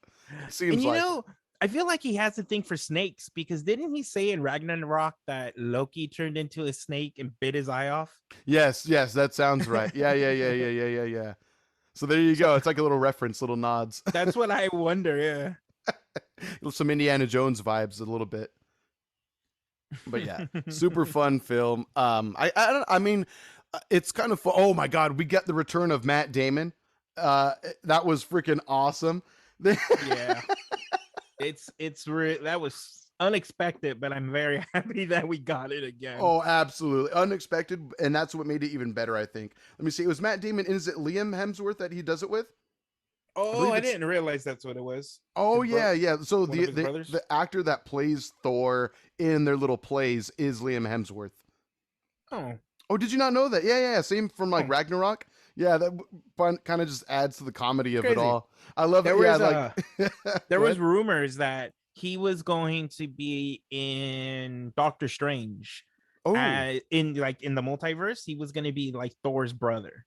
It seems And you like. know, I feel like he has a thing for snakes because didn't he say in Ragnarok that Loki turned into a snake and bit his eye off? Yes, that sounds right. Yeah. So there you go. It's like a little reference, little nods. That's what I wonder. Yeah. Some Indiana Jones vibes a little bit. But yeah, super fun film. I mean, it's kind of fun. Oh my God, we get the return of Matt Damon. That was freaking awesome. Yeah. That was unexpected, but I'm very happy that we got it again. Oh, absolutely unexpected, and that's what made it even better. I think. Let me see. It was Matt Damon. Is it Liam Hemsworth that he does it with? Oh, I didn't realize that's what it was. Oh His yeah. So one of his brothers? the actor that plays Thor in their little plays is Liam Hemsworth. Oh, did you not know that? Yeah. Same from like Ragnarok. Yeah, that kind of just adds to the comedy of it Crazy. all. I love it. There Yeah, was there was rumors that he was going to be in Doctor Strange. Oh, in the multiverse, he was going to be like Thor's brother.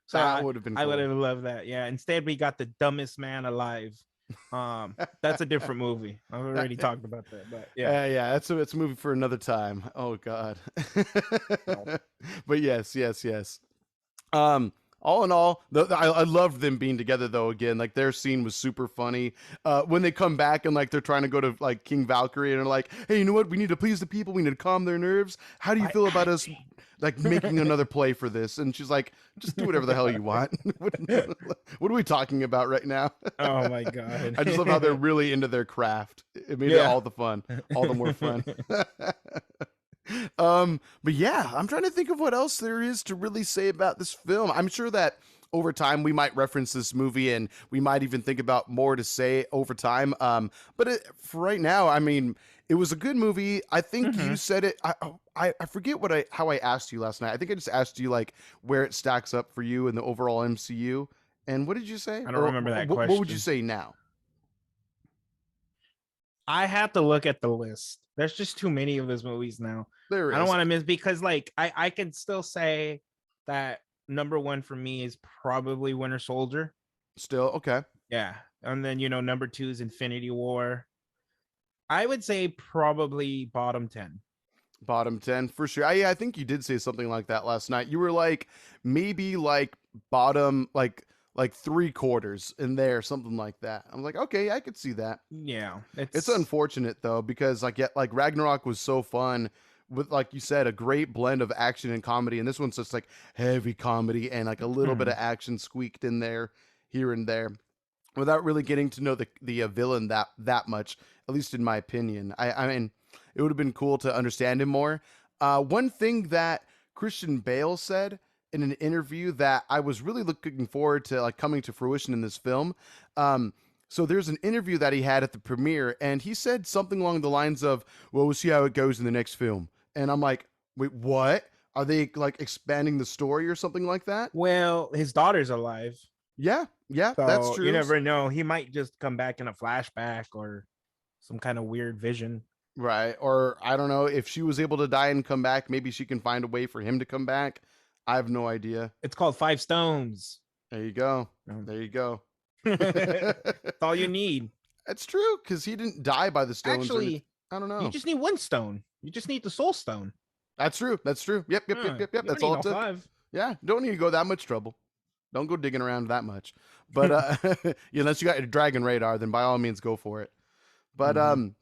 So that would have been. I Cool. would have loved that. Yeah. Instead, we got the dumbest man alive. That's a different movie. I've already talked about that, but yeah. It's a movie for another time. Oh God. But yes. all in all, I loved them being together though. Again, like their scene was super funny. When they come back and like they're trying to go to like King Valkyrie and they're like, "Hey, you know what? We need to please the people. We need to calm their nerves. How do you feel about us like making another play for this?" And she's like, "Just do whatever the hell you want." What are we talking about right now? Oh my god. I just love how they're really into their craft. It made it Yeah. all the fun, all the more fun. But yeah, I'm trying to think of what else there is to really say about this film. I'm sure that over time we might reference this movie and we might even think about more to say over time. But for right now, I mean, it was a good movie. I think you Mhm. said it. I forget how I asked you last night. I think I just asked you like where it stacks up for you in the overall MCU. And what did you say? I don't Or remember that what would you question. say now? I have to look at the list. There's just too many of those movies now. There I don't is want to miss because like I can still say that number one for me is probably Winter Soldier. still okay. Yeah. And then number two is Infinity War. I would say probably bottom 10. Bottom 10 for sure. I think you did say something like that last night. You were like maybe like bottom like three quarters in there, something like that. I'm like, okay, I could see that. Yeah. It's It's unfortunate though, because like Ragnarok was so fun with, like you said, a great blend of action and comedy, and this one's just like heavy comedy and like a little bit of action squeaked in there here and there without really getting to know the villain that much, at least in my opinion. I mean, it would have been cool to understand him more. One thing that Christian Bale said in an interview that I was really looking forward to like coming to fruition in this film. So there's an interview that he had at the premiere, and he said something along the lines of, "Well, we'll see how it goes in the next film." And I'm like, "Wait, what? Are they like expanding the story or something like that?" well, his daughter's alive. Yeah, yeah, that's So you true. never know. He might just come back in a flashback or some kind of weird vision. Right. Or I don't know if she was able to die and come back, maybe she can find a way for him to come back. I have no idea. It's called Five Stones. There you go. Um, There you go. That's all you need. That's true because he didn't die by the stones or anything. Actually, I don't you know. just need one stone. You just need the soul stone. That's true. That's true. Yep, yep, yep, yep, yep. You don't That's need all it all took. five. Yeah, don't need to go that much trouble. Don't go digging around that much. But unless you got your dragon radar, then by all means go for it. But Mhm.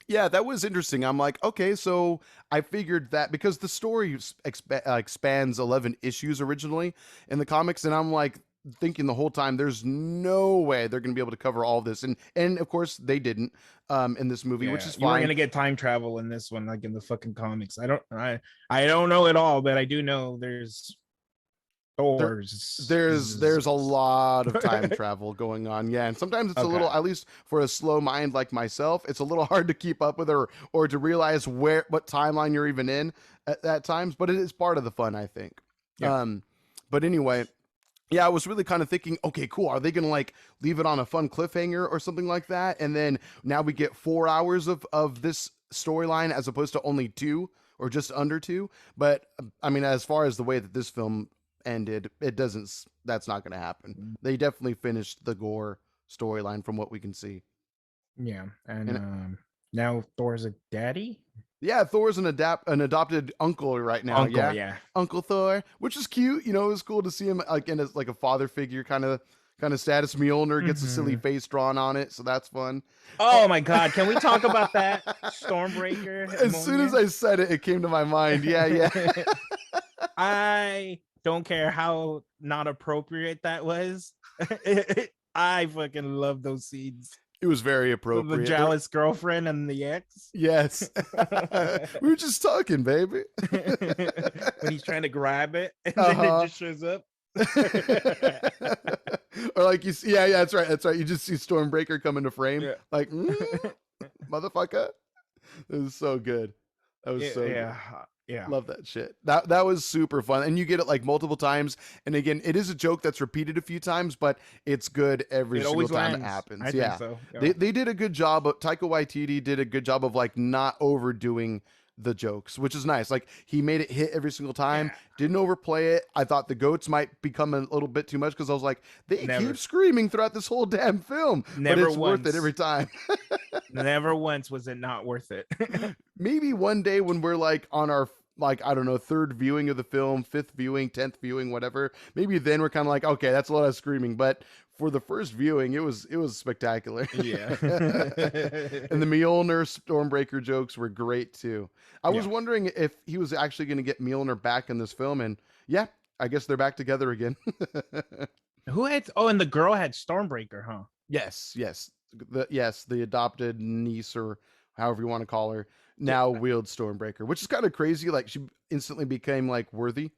yeah, that was interesting. I'm like, okay, so I figured that because the story expands 11 issues originally in the comics, and I'm like thinking the whole time, there's no way they're going to be able to cover all of this, and of course they didn't in this movie, which Yeah, is you weren't fine. gonna get time travel in this one, like in the fucking comics. I don't know it all, but I do know there's There, Thor's. there's a lot of time travel going on, yeah, and sometimes it's a little, Okay. at least for a slow mind like myself, it's a little hard to keep up with, or to realize what timeline you're even in at times, but it is part of the fun, I think. Yeah. um but anyway, yeah, I was really kind of thinking, okay, cool. Are they gonna like leave it on a fun cliffhanger or something like that? And then now we get 4 hours of this storyline as opposed to only two or just under two. But I mean, as far as the way that this film ended, it doesn't. That's not gonna happen. They definitely finished the gore storyline from what we can see. Yeah. And And now Thor's a daddy? yeah, Thor's an adopted uncle right now. Uncle, Yeah, yeah. Uncle Thor, which is cute. You know, it was cool to see him again as like a father figure kind of status. Mjolnir gets a silly Mhm. face drawn on it, so that's fun. Oh. Oh my god, can we talk about that? Stormbreaker As soon as Mjolnir? I said it, it came to my mind. Yeah, yeah. I don't care how not appropriate that was. I fucking love those scenes. It was very The appropriate. jealous girlfriend and the ex. Yes. We were just talking, baby. When he's trying to grab it and then it Uh-huh. just shows up. Or like you see, yeah, yeah, that's right. That's right. You just see Stormbreaker come into frame. Yeah. Like, motherfucker. It was so good. That was Yeah, so good. yeah, yeah. Love that shit. That was super fun. And you get it like multiple times. And again, it is a joke that's repeated a few times, but it's good every It single always time it lands. happens. I Yeah. think so. Yeah. They did a good job. Taika Waititi did a good job of like not overdoing the jokes, which is nice. Like he made it hit every single time, Yeah. didn't overplay it. I thought the goats might become a little bit too much because I was like, they Never. keep screaming throughout this whole damn film, Never but it's worth it once. every time. Never once was it not worth it. Maybe one day when we're like on our like, I don't know, third viewing of the film, fifth viewing, 10th viewing, whatever, maybe then we're kind of like, okay, that's a lot of screaming. But for the first viewing, it was spectacular. Yeah. And the Mjolnir Stormbreaker jokes were great too. I was Yeah. wondering if he was actually going to get Mjolnir back in this film, and yeah, I guess they're back together again. Who had? Oh, and the girl had Stormbreaker, huh? Yes, yes. The adopted niece, or however you want to call her, Yeah. now wields Stormbreaker, which is kind of crazy. Like, she instantly became like worthy.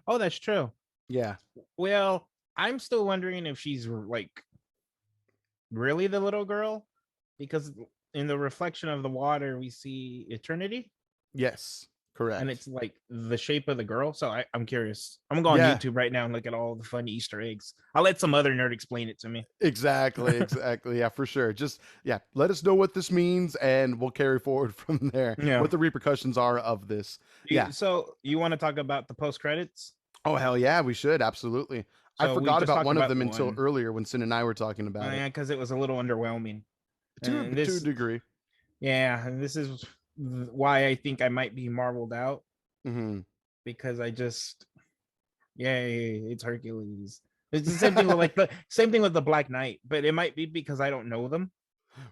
Oh, that's true. Yeah. Well, I'm still wondering if she's like really the little girl, because in the reflection of the water we see eternity, Yes. and Correct. it's like the shape of the girl. So I'm curious. I'm gonna go on Yeah. YouTube right now and look at all the fun Easter eggs. I'll let some other nerd explain it to me. Exactly. Exactly. Yeah, for sure. Just, yeah, let us know what this means, and we'll carry forward from there. Yeah. What the repercussions are of this. Yeah. So you want to talk about the post credits? Oh, hell yeah, we should. Absolutely. I So we forgot just about talked one of about them until one. earlier when Sin and I were talking Oh, about it. yeah, because it was a little underwhelming. And To a this, degree. yeah, and this is why I think I might be marveled out, Hmm. because I just, yay, it's Hercules. It's the same thing with like the same thing with the Black Knight, but it might be because I don't know them.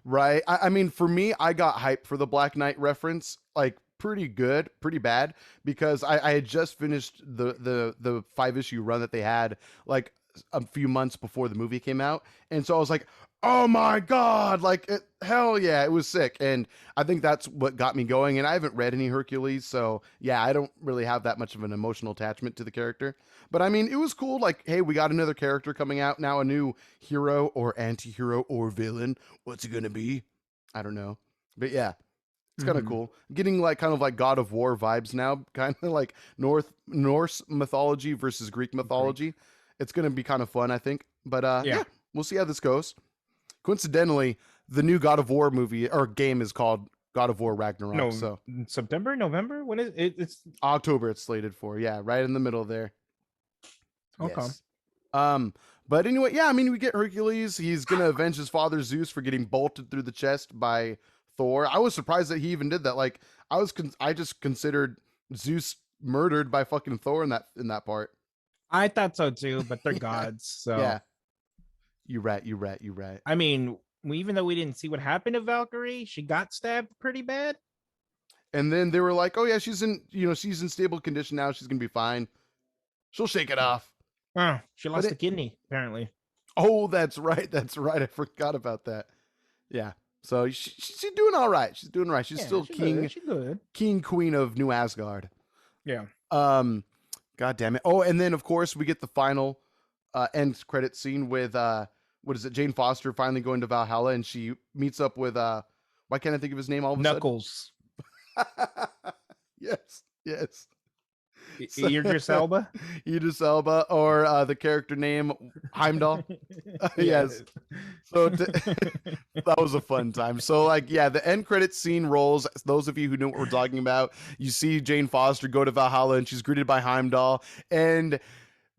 Right. I mean, for me, I got hyped for the Black Knight reference, like pretty good, pretty bad, because I had just finished the 5 issue run that they had like a few months before the movie came out, and so I was like, oh my god, like hell yeah, it was sick, and I think that's what got me going. And I haven't read any Hercules, so yeah, I don't really have that much of an emotional attachment to the character. But I mean, it was cool. Like, hey, we got another character coming out now, a new hero or anti-hero or villain. What's it gonna be? I don't know. But yeah, it's kind of Mhm. cool. Getting like kind of like God of War vibes now, kind of like Norse mythology versus Greek Greek. mythology. It's gonna be kind of fun, I think. But Yeah. yeah, we'll see how this goes. Coincidentally, the new God of War movie or game is called God of War Ragnarok. No, So September, November. When is it? It's October it's slated for. Yeah, right in the middle there. okay. Yes. Um, but anyway, yeah, I mean, we get Hercules. He's gonna avenge his father Zeus for getting bolted through the chest by Thor. I was surprised that he even did that. Like, I just considered Zeus murdered by fucking Thor in that part. I thought so too, but they're Yeah, gods, so yeah. You right, you right, you right. I mean, even though we didn't see what happened to Valkyrie, she got stabbed pretty bad. And then they were like, "Oh yeah, she's in stable condition now. She's gonna be fine. She'll shake it off." Oh, she But lost a it, kidney, apparently. oh, that's right, that's right. I forgot about that. Yeah. So she's doing all right. She's doing all right. She's Yeah, still she good. king She good. King Queen of New Asgard. Yeah. Um, God damn it. Oh, and then of course we get the final end credit scene with what is it? Jane Foster finally going to Valhalla, and she meets up with why can't I think of his name all of a sudden? Knuckles. Yes, yes. So, Idris Elba. Idris Elba, or the character name Heimdall. Yeah. Yes. So that was a fun time. So like, yeah, the end credit scene rolls. Those of you who know what we're talking about, you see Jane Foster go to Valhalla, and she's greeted by Heimdall, and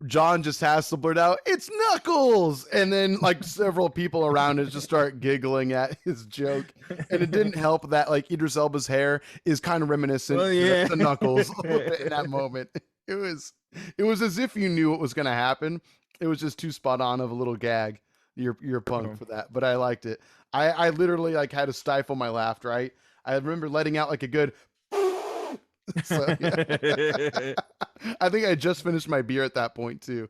John just has to blurt out, "It's Knuckles!" And then like several people around it just start giggling at his joke. And it didn't help that like Idris Elba's hair is kind of reminiscent Well, yeah. to Knuckles a little bit in that moment. It was as if you knew what was gonna happen. It was just too spot on of a little gag. You're punk Oh. for that, but I liked it. I literally like had to stifle my laughter. I remember letting out like a good so yeah. I think I just finished my beer at that point too.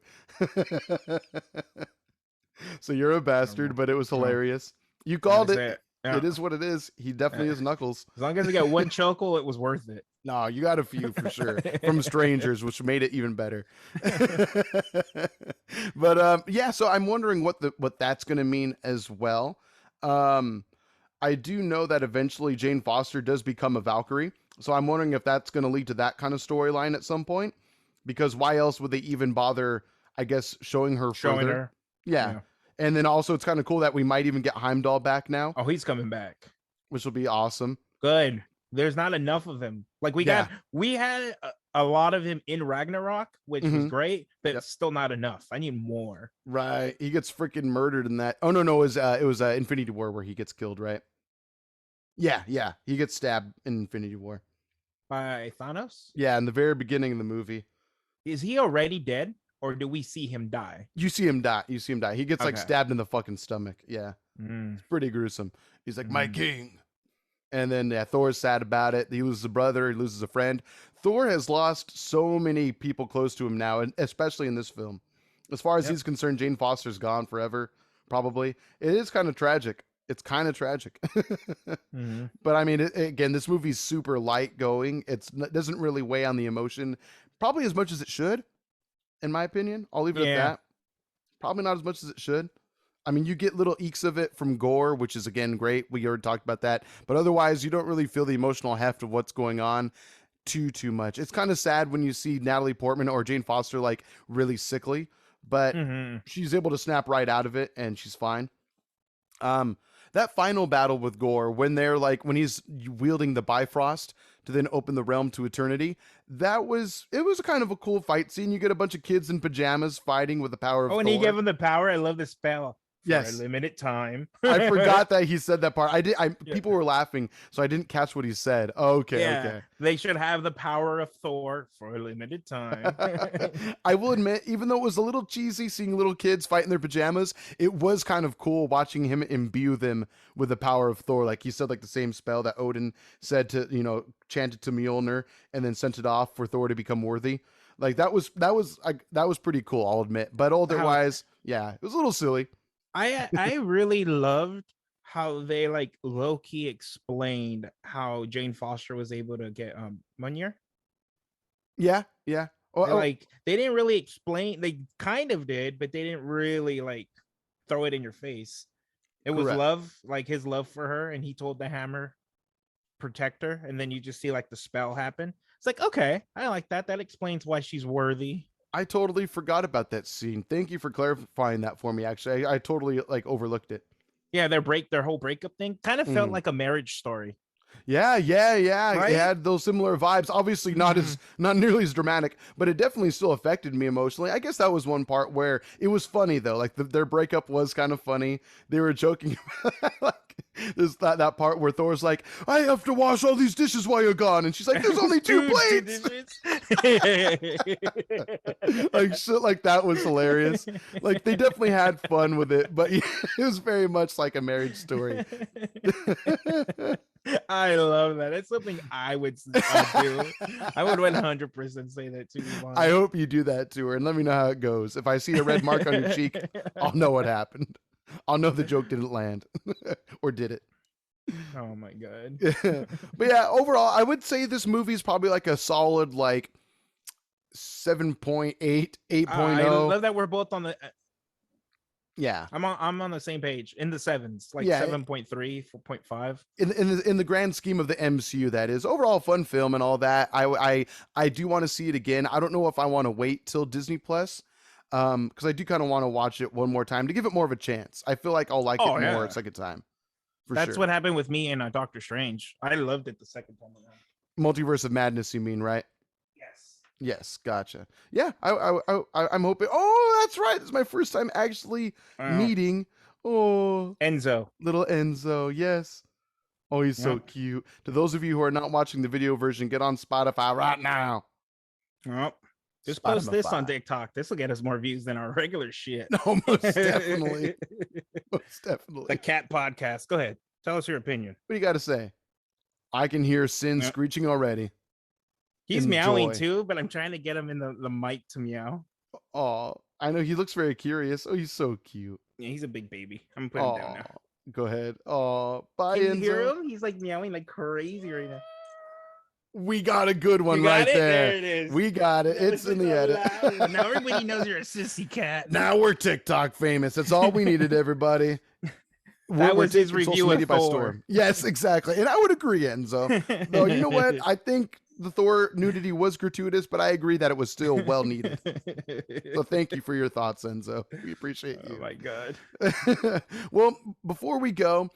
So you're a bastard, but it was Oh, hilarious. You I called was it. it. Yeah. It is what it is. He definitely is Knuckles. As long as I got one chokel, it was worth it. No, you got a few for sure from strangers, which made it even better. But yeah, so I'm wondering what that's going to mean as well. Um, I do know that eventually Jane Foster does become a Valkyrie, so I'm wondering if that's going to lead to that kind of storyline at some point. Because why else would they even bother? I guess showing her Showing further. her. Yeah, Yeah. and then also it's kind of cool that we might even get Heimdall back now, Oh, he's coming back. which will be awesome. Good. There's not enough of him. Like Yeah. we had a lot of him in Ragnarok, which was Hmm. great, but Yep. still not enough. I need more. Right. He gets freaking murdered in that. Oh no, it was Infinity War where he gets killed, right? Yeah, yeah. He gets stabbed in Infinity War. by Thanos. Yeah, in the very beginning of the movie. Is he already dead, or do we see him die? You see him die. You see him die. He gets like Okay. stabbed in the fucking stomach. Yeah. Mm, It's pretty gruesome. He's like, my mm, king. And then yeah, Thor's sad about it. He loses a brother, he loses a friend. Thor has lost so many people close to him now, and especially in this film. As far as yep. he's concerned, Jane Foster's gone forever, probably. It is kind of tragic. It's kind of tragic. Mm, But I mean, again, this movie's super light going. It doesn't really weigh on the emotion, probably as much as it should, in my opinion. I'll leave it at yeah. that. Probably not as much as it should. I mean, you get little eeks of it from gore, which is again great. We already talked about that, but otherwise, you don't really feel the emotional heft of what's going on too much. It's kind of sad when you see Natalie Portman or Jane Foster like really sickly, but Hmm. she's able to snap right out of it and she's fine. Um, that final battle with Gore, when they're like when he's wielding the Bifrost to then open the realm to eternity, it was kind of a cool fight scene. You get a bunch of kids in pajamas fighting with the power of Oh, and he Thor. gave him the power. I love the spell. For a Yes. limited time. I forgot that he said that part. Yeah. People were laughing, so I didn't catch what he said. Okay, Yeah, okay. they should have the power of Thor for a limited time. I will admit, even though it was a little cheesy seeing little kids fight in their pajamas, it was kind of cool watching him imbue them with the power of Thor. Like he said, like the same spell that Odin said to, chanted to Mjolnir and then sent it off for Thor to become worthy. Like that was pretty cool, I'll admit. But otherwise, yeah, it was a little silly. I really loved how they like low key explained how Jane Foster was able to get Munir. Yeah, yeah. Oh, Like they didn't really explain. They kind of did, but they didn't really like throw it in your face. It was correct. love, like his love for her, and he told the hammer protect her, and then you just see like the spell happen. It's like, okay, I like that. That explains why she's worthy. I totally forgot about that scene. Thank you for clarifying that for me. Actually, I totally like overlooked it. Yeah, their whole breakup thing kind of felt Mhm. like a marriage story. Yeah, yeah, yeah. Right? It had those similar vibes. Obviously, not nearly as dramatic, but it definitely still affected me emotionally. I guess that was one part where it was funny though. Like their breakup was kind of funny. They were joking about like there's that part where Thor's like, "I have to wash all these dishes while you're gone," and she's like, "There's only two plates." Like shit, like that was hilarious. Like they definitely had fun with it, but it was very much like a marriage story. I love that. It's something I would do. I would 100% say that too. I hope you do that to her and let me know how it goes. If I see a red mark on your cheek, I'll know what happened. I'll know the joke didn't land. Or did it? Oh my god. But yeah, overall, I would say this movie is probably like a solid like 7.8, 8.0. I love that we're both on the Yeah. I'm on the same page in the sevens, like Yeah. 7.3, 4.5. In the grand scheme of the MCU, that is overall fun film and all that. I do want to see it again. I don't know if I want to wait till Disney Plus, because I do kind of want to watch it one more time to give it more of a chance. I feel like I'll like it more a second time. That's sure. what happened with me and Doctor Strange. I loved it the second time around. Multiverse of Madness, you mean, right? Yes. Yes, gotcha. Yeah, I'm hoping. Oh, that's right. This is my first time actually meeting. Oh, Enzo. Little Enzo. Yes. Oh, he's so cute. To those of you who are not watching the video version, get on Spotify right now. Oh, just post this on TikTok. This will get us more views than our regular shit. No, most definitely. Most definitely. The cat podcast. Go ahead. Tell us your opinion. What do you got to say? I can hear Sin screeching already. He's meowing too, but I'm trying to get him in the mic to meow. Oh, I know he looks very curious. Oh, he's so cute. Yeah, he's a big baby. I'm putting him down now. Go ahead. Oh, bye, Can you Enzo. hear him? He's like meowing like crazy right now. We got a good one right there. There it is. We got it. It's in the edit. Now everybody knows you're a sissy cat. Now we're TikTok famous. That's all we needed, everybody. That was his review of Thor. Yes, exactly. And I would agree, Enzo. Though, you know what? I think the Thor nudity was gratuitous, but I agree that it was still well needed. So thank you for your thoughts, Enzo. We appreciate you. Oh my God. Well, before we go,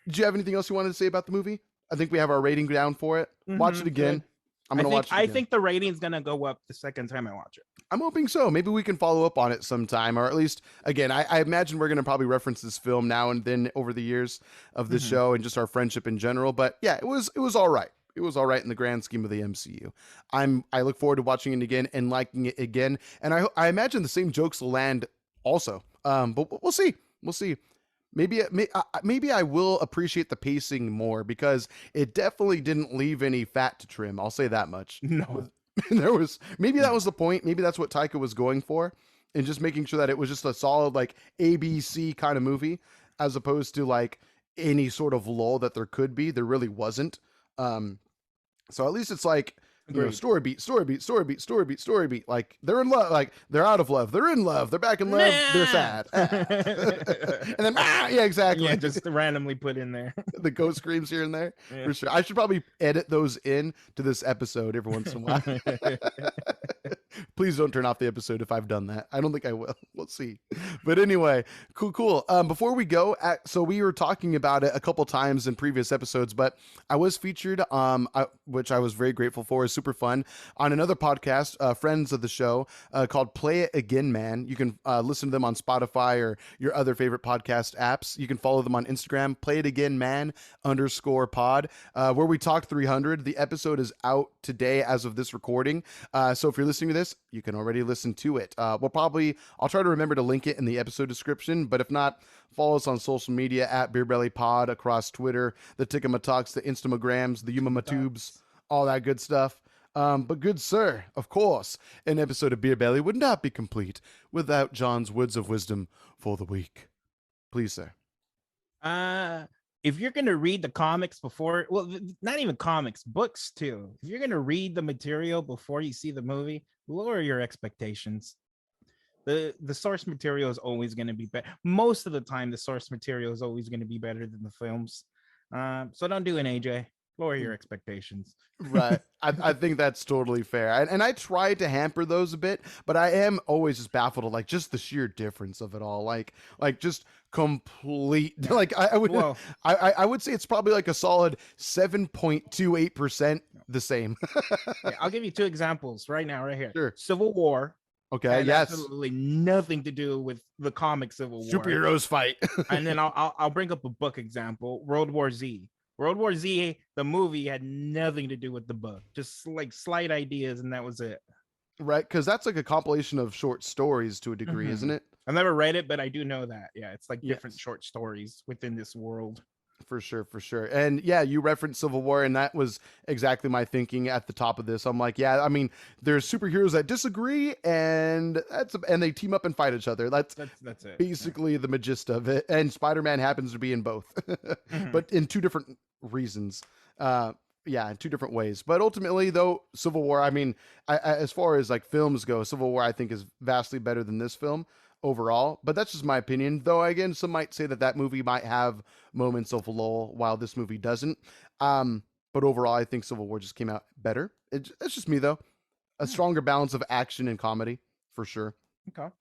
do you have anything else you wanted to say about the movie? I think we have our rating down for it. Watch it again. Good. I'm gonna watch it again. I think the rating's gonna go up the second time I watch it. I'm hoping so. Maybe we can follow up on it sometime, or at least, again, I imagine we're going to probably reference this film now and then over the years of the show and just our friendship in general. But yeah, it was all right. It was all right in the grand scheme of the MCU. I look forward to watching it again and liking it again, and I imagine the same jokes will land also. But we'll see. We'll see. Maybe I will appreciate the pacing more because it definitely didn't leave any fat to trim. I'll say that much. No, There was maybe that no. was the point. Maybe that's what Taika was going for, and just making sure that it was just a solid like ABC kind of movie, as opposed to like any sort of lull that there could be. There really wasn't. Um, so at least it's like, Agreed. story beat, story beat, story beat, story beat, story beat. Like they're in love, like they're out of love, they're in love, they're back in love, they're Nah. sad, and then yeah, exactly. Yeah, just randomly put in there. The ghost screams here and there Yeah. for sure. I should probably edit those in to this episode every once in a while. Please don't turn off the episode if I've done that. I don't think I will. We'll see. But anyway, cool. Before we go, so we were talking about it a couple times in previous episodes, but I was featured, which I was very grateful for. Is super fun on another podcast, friends of the show, called Play It Again, Man. You can listen to them on Spotify or your other favorite podcast apps. You can follow them on Instagram, Play It Again, Man _pod, where we talked 300. The episode is out today as of this recording. So if you're listening to this, you can already listen to it. I'll try to remember to link it in the episode description, but if not, follow us on social media at BeerBellyPod across Twitter, the Tickamatox, the Instamagrams, the Yumamatubes, all that good stuff. But good sir, of course, an episode of Beer Belly would not be complete without John's words of wisdom for the week. Please, sir. If you're gonna read the comics before, well, not even comics, books too. If you're gonna read the material before you see the movie, lower your expectations. The source material is always going to be better. Most of the time, the source material is always going to be better than the films. So don't do an AJ. Lower your expectations. Right. I think that's totally fair. And I try to hamper those a bit, but I am always just baffled at like just the sheer difference of it all. Like just complete like I would Well, I would say it's probably like a solid 7.28% the same. yeah, I'll give you two examples right now, right here. Sure. Civil War. Okay, Had yes. absolutely nothing to do with the comic Civil War. Superheroes fight. And then I'll bring up a book example, World War Z. World War Z, the movie had nothing to do with the book, just like slight ideas, and that was it. Right, because that's like a compilation of short stories to a degree, isn't it? I've never read it, but I do know that. Yeah, it's like different Yes. short stories within this world. For sure. And yeah, you referenced Civil War, and that was exactly my thinking at the top of this. I'm like, yeah, I mean, there's superheroes that disagree, and they team up and fight each other. That's it. basically the gist of it. And Spider-Man happens to be in both, but in two different reasons. In two different ways. But ultimately, though, Civil War, I mean, as far as like films go, Civil War, I think is vastly better than this film overall, but that's just my opinion. Though again, some might say that movie might have moments of lull while this movie doesn't. But overall, I think Civil War just came out better. It's just me though. A stronger balance of action and comedy for sure. Okay.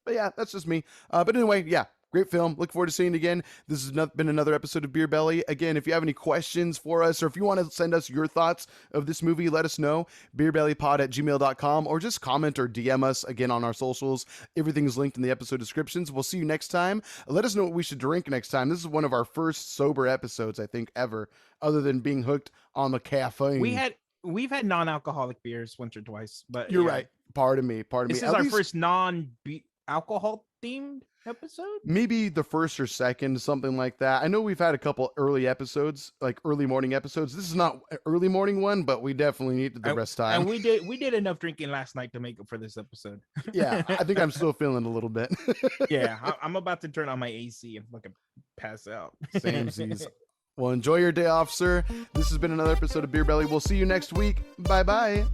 But yeah, that's just me. But anyway, yeah. Great film. Look forward to seeing it again. This has been another episode of Beer Belly. Again, if you have any questions for us, or if you want to send us your thoughts of this movie, let us know. BeerBellyPod@gmail.com, or just comment or DM us again on our socials. Everything's linked in the episode descriptions. We'll see you next time. Let us know what we should drink next time. This is one of our first sober episodes, I think, ever, other than being hooked on the caffeine. We've had non-alcoholic beers once or twice, but you're right. Pardon me. This is our first non-alcohol themed episode. Maybe the first or second, something like that. I know we've had a couple early episodes, like early morning episodes. This is not an early morning one, but we definitely needed the rest time. And we did enough drinking last night to make up for this episode. Yeah, I think I'm still feeling a little bit. Yeah, I'm about to turn on my AC and fucking pass out. Samesies. Well, enjoy your day off, sir. This has been another episode of Beer Belly. We'll see you next week. Bye-bye.